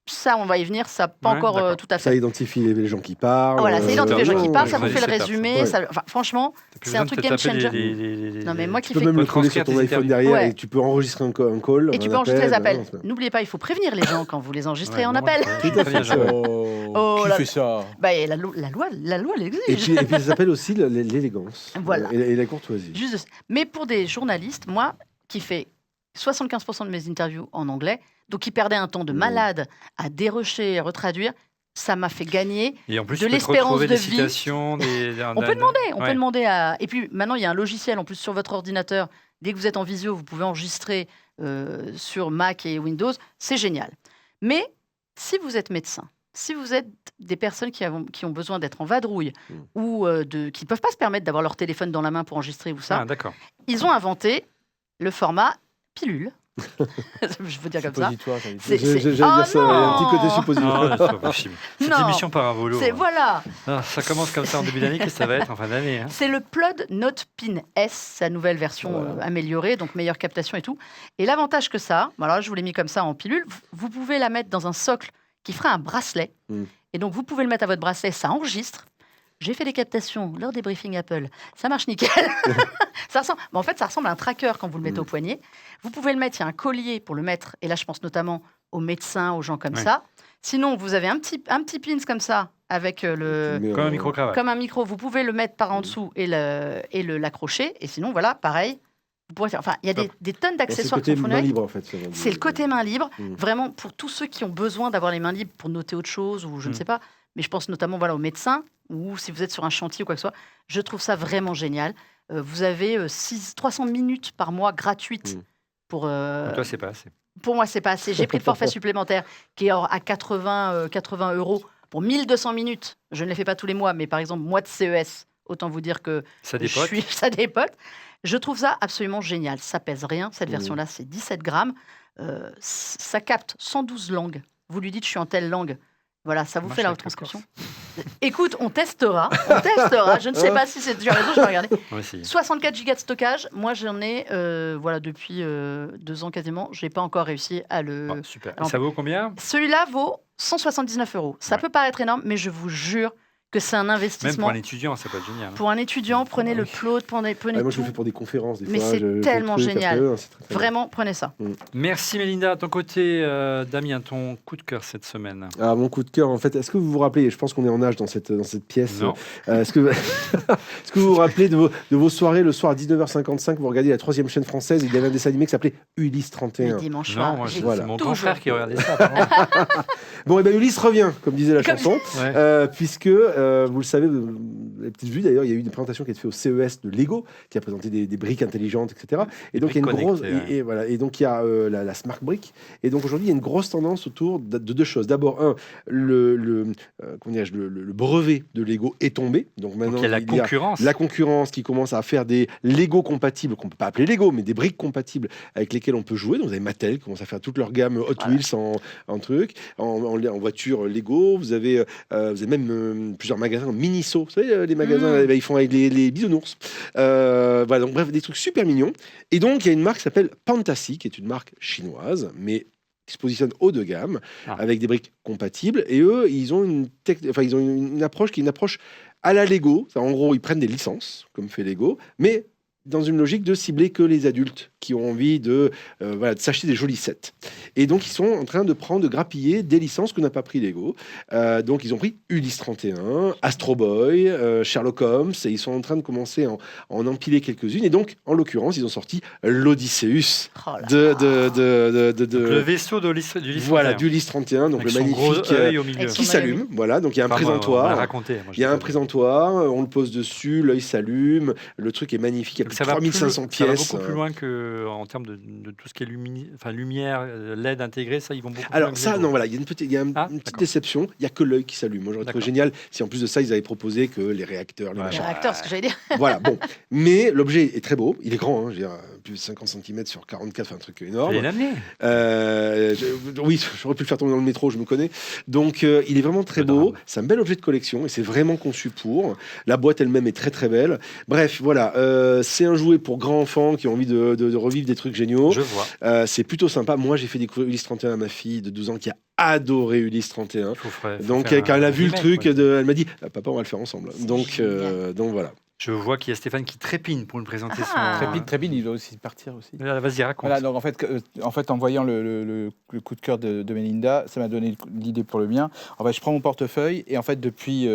Ça, on va y venir, ça pas Ouais, encore d'accord. tout à Ça fait. identifie les gens qui parlent. Voilà, ça identifie les gens qui non, parlent, ouais. ça vous fait le journaliste, résumé. ouais. Ça, enfin, franchement, T'as plus c'est un besoin de truc te game taper changer. Non, mais moi qui Tu peux fais même le coller retranscrire sur ton tes iPhone interviews. derrière Ouais. et tu peux enregistrer un call. et tu un peux enregistrer les appel. appels. Non, c'est bien. N'oubliez pas, il faut prévenir les gens quand vous les enregistrez Ouais, en moi, appel. je Tout à préviens fait. jamais. Oh Qui là- fait ça? Bah, et la loi Et l'exige. puis ça s'appelle aussi l'élégance Voilà. et la courtoisie. Juste de- Mais pour des journalistes, moi, qui fais 75% de mes interviews en anglais, donc qui perdait un temps de malade à dérocher, à retraduire, ça m'a fait gagner. Et en plus, de tu peux te l'espérance retrouver de des vie. citations. On peut demander à... Et puis maintenant, il y a un logiciel en plus sur votre ordinateur. Dès que vous êtes en visio, vous pouvez enregistrer sur Mac et Windows. C'est génial. Mais si vous êtes médecin, si vous êtes des personnes qui ont besoin d'être en vadrouille ou qui ne peuvent pas se permettre d'avoir leur téléphone dans la main pour enregistrer ou ça, Ah, d'accord. ils ont inventé le format pilule. Je veux dire comme ça. Suppositoire, t'as dit. C'est- J'allais dire Oh ça, il y a un petit côté non Non, suppositoire. c'est pas possible. Cette Non. émission parabolo. C'est voilà. Ah, ça commence comme ça en début d'année, qu'est-ce que ça va être en fin d'année hein? C'est le Plod Note Pin S, sa nouvelle version Voilà. améliorée, donc meilleure captation et tout. Et l'avantage que ça, voilà, je vous l'ai mis comme ça en pilule, vous pouvez la mettre dans un socle qui fera un bracelet. Et donc vous pouvez le mettre à votre bracelet, ça enregistre. J'ai fait des captations lors des briefings Apple. Ça marche nickel. Ça ressemble à un tracker quand vous le mettez au poignet. Vous pouvez le mettre, il y a un collier pour le mettre. Et là, je pense notamment aux médecins, aux gens comme Ouais. ça. Sinon, vous avez un petit pins comme ça avec Comme un micro-cravate. comme un micro. Vous pouvez le mettre par en dessous et l'accrocher. Et sinon, voilà, pareil. Vous pourrez faire. Enfin, il y a des tonnes C'est le d'accessoires côté qui sont main fournis. libre, en fait. C'est le côté main libre, Mm. vraiment pour tous ceux qui ont besoin d'avoir les mains libres pour noter autre chose ou je ne sais pas. Mais je pense notamment voilà, aux médecins ou si vous êtes sur un chantier ou quoi que ce soit. Je trouve ça vraiment génial. Vous avez 300 minutes par mois gratuites Mm. pour. Pour toi, c'est pas assez. Pour moi, c'est pas assez. J'ai pris le forfait supplémentaire qui est à 80 € pour 1200 minutes. Je ne les fais pas tous les mois, mais par exemple, mois de CES, autant vous dire que Ça dépote. ça dépote. Je trouve ça absolument génial. Ça pèse rien. Cette Mmh. version-là, c'est 17 grammes. Ça capte 112 langues. Vous lui dites, je suis en telle langue. Voilà, ça vous Moi, fait je la suis avec le retranscription. Écoute, on testera. On testera. Je ne sais pas si c'est déjà raison, je vais regarder. Moi aussi. 64 gigas de stockage. Moi, j'en ai voilà, depuis 2 ans quasiment. Je n'ai pas encore réussi à le. Ah, super. Et alors- ça vaut combien? Celui-là vaut 179 €. Ça Ouais. peut paraître énorme, mais je vous jure que c'est un Même investissement. pour un étudiant, ça peut être génial. Pour un étudiant, prenez le oui. plot, prenez Moi, je tout. le fais pour des conférences. Des Mais fois, c'est je fais tellement le truc, génial. après, c'est très, très bien. Vraiment, prenez ça. Merci Mélinda. À ton côté, Damien, ton coup de cœur cette semaine. Ah, mon coup de cœur, en fait, est-ce que vous vous rappelez, je pense qu'on est en âge dans cette pièce, Non. est-ce que, est-ce que vous vous rappelez de vos soirées, le soir à 19h55, vous regardez la 3e chaîne française, il y avait un dessin animé qui s'appelait Ulysse Le 31. dimanche Non, soir. moi, j'ai voilà. c'est mon toujours- grand frère qui regardait ça. pardon. Bon, et ben Ulysse revient, comme disait la Comme- chanson, Ouais. puisque, vous le savez, vous l'avez peut-être vu d'ailleurs, il y a eu une présentation qui a été faite au CES de Lego, qui a présenté des briques intelligentes, etc. Et donc, il y a une briques grosse. connectées, Et voilà, et donc, il y a la Smart Brick. Et donc, aujourd'hui, il y a une grosse tendance autour de deux choses. D'abord, comment dirais-je, le brevet de Lego est tombé. Donc, maintenant, Donc il y a la concurrence. la concurrence qui commence à faire des Lego compatibles, qu'on peut pas appeler Lego, mais des briques compatibles avec lesquelles on peut jouer. Donc vous avez Mattel qui commence à faire toute leur gamme Hot Wheels en truc, en voiture Lego. Vous avez même plusieurs magasins Miniso. Vous savez, les magasins, ils font avec les bisounours. Voilà, donc bref, des trucs super mignons. Et donc il y a une marque qui s'appelle Fantasy, qui est une marque chinoise, mais qui se positionne haut de gamme, avec des briques compatibles. Et eux, ils ont une approche qui est une approche à la Lego. En gros, ils prennent des licences, comme fait Lego, mais dans une logique de cibler que les adultes qui ont envie de s'acheter des jolis sets. Et donc, ils sont en train de grappiller des licences que n'a pas pris Lego. Donc, ils ont pris Ulysse 31, Astro Boy, Sherlock Holmes, et ils sont en train de commencer à en empiler quelques-unes. Et donc, en l'occurrence, ils ont sorti l'Odysseus Oh là Le vaisseau du Ulysse. voilà, 31. d'Ulysse 31, donc Avec le son gros magnifique œil au milieu. Avec qui son s'allume. Voilà, donc il y a un Enfin, moi, on présentoir. m'a raconté, moi, je Il y a l'ai un pas vu. présentoir, on le pose dessus, l'œil s'allume, le truc est magnifique, il y a Donc plus ça de va 3500 ça va pièces. beaucoup plus loin que en termes de tout ce qui est lumière, LED intégrée, ça ils vont beaucoup plus loin Alors que ça, Lego. non, voilà, il y a une petite d'accord. déception, il n'y a que l'œil qui s'allume. Moi, j'aurais trouvé D'accord. génial si en plus de ça, ils avaient proposé que les réacteurs, les Ouais. Les machins. réacteurs, ce que j'allais dire. Voilà, bon. Mais l'objet est très beau, il est grand, hein, je veux dire, plus de 50 cm sur 44, enfin un truc énorme. Fallait l'amener. Oui, j'aurais pu le faire tomber dans le métro, je me connais. Donc, il est vraiment très Le beau. drame. C'est un bel objet de collection et c'est vraiment conçu pour. La boîte elle-même est très très belle. Bref, voilà, c'est un jouet pour grands enfants qui ont envie de revivre des trucs géniaux. Je vois. C'est plutôt sympa. Moi, j'ai fait découvrir Ulysse 31 à ma fille de 12 ans qui a adoré Ulysse 31. Faut Donc, faire quand elle a un vu le remake, truc, ouais. elle m'a dit ah, papa, on va le faire ensemble. C'est Donc génial. voilà. Je vois qu'il y a Stéphane qui trépine pour nous présenter Ah. son. Trépide, il doit aussi partir aussi. Vas-y, raconte. Voilà, donc en fait, en voyant le coup de cœur de Mélinda, ça m'a donné l'idée pour le mien. En fait, je prends mon portefeuille et en fait, depuis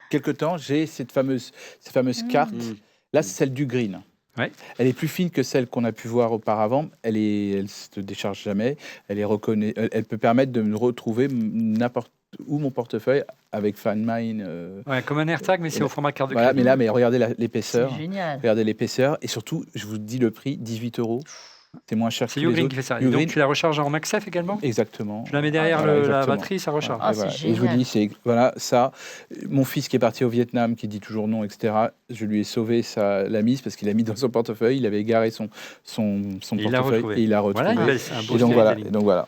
quelque temps, j'ai cette fameuse carte. Là, c'est celle du green. Ouais. Elle est plus fine que celle qu'on a pu voir auparavant. Elle se décharge jamais. Elle peut permettre de me retrouver n'importe où mon portefeuille avec FindMine. Ouais, comme un AirTag, mais c'est au format carte de Voilà, crédit. mais regardez l'épaisseur. C'est génial. Regardez l'épaisseur et surtout, je vous dis le prix, 18 €. C'est moins cher C'est que les Ugreen autres. qui fait ça. Et Ugreen. donc tu la recharges en MagSafe également. Exactement. Tu la mets derrière Voilà, la exactement. batterie, ça recharge. Ah, Et, c'est voilà. Et je vous génial. dis, c'est voilà ça. Mon fils qui est parti au Vietnam, qui dit toujours non, etc. Je lui ai sauvé la mise parce qu'il a mis dans son portefeuille. Il avait égaré son Et il l'a portefeuille retrouvé. et il l'a retrouvé. Voilà, c'est un beau et donc voilà. storytelling. Et donc voilà.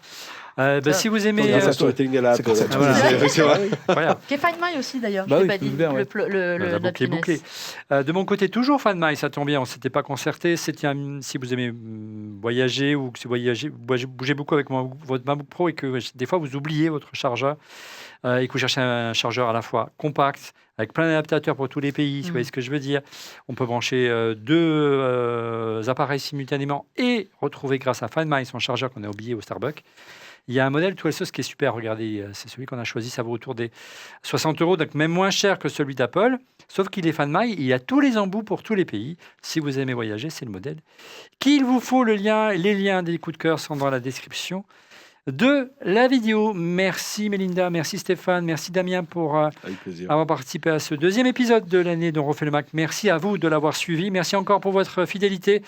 Si vous aimez. Grâce à storytelling à la c'est grâce à Apple. toi. C'est vrai. Incroyable. Qui est Find My aussi d'ailleurs. Bah je l'ai oui, pas je dit. me souviens, ouais. On a notre bouclé. finesse. De mon côté, toujours fan de maille, ça tombe bien, on ne s'était pas concerté. Si vous aimez voyager ou que si vous bougez beaucoup avec votre MacBook Pro et que des fois vous oubliez votre chargeur et que vous cherchez un chargeur à la fois compact, avec plein d'adaptateurs pour tous les pays, vous voyez ce que je veux dire. On peut brancher deux appareils simultanément et retrouver grâce à Find My son chargeur qu'on a oublié au Starbucks. Il y a un modèle Toile Sauce qui est super, regardez, c'est celui qu'on a choisi, ça vaut autour des 60 €, donc même moins cher que celui d'Apple, sauf qu'il est fan maille, il y a tous les embouts pour tous les pays. Si vous aimez voyager, c'est le modèle qu'il vous faut. Les liens des coups de cœur sont dans la description de la vidéo. Merci Mélinda, merci Stéphane, merci Damien pour Avec plaisir. avoir participé à ce deuxième épisode de l'année dont refait le Mac. Merci à vous de l'avoir suivi. Merci encore pour votre fidélité.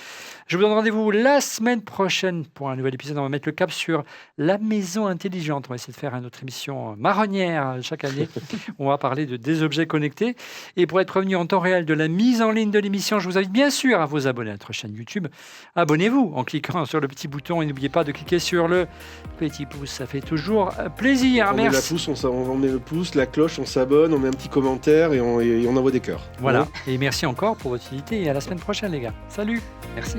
Je vous donne rendez-vous la semaine prochaine pour un nouvel épisode. On va mettre le cap sur la maison intelligente. On va essayer de faire une autre émission marronnière chaque année. On va parler des objets connectés. Et pour être revenu en temps réel de la mise en ligne de l'émission, je vous invite bien sûr à vous abonner à notre chaîne YouTube. Abonnez-vous en cliquant sur le petit bouton et n'oubliez pas de cliquer sur le petit pouce. Ça fait toujours plaisir. On met Merci. on met le pouce, la cloche, on s'abonne, on met un petit commentaire et on envoie des cœurs. Voilà. Et merci encore pour votre fidélité et à la semaine prochaine, les gars. Salut. Merci.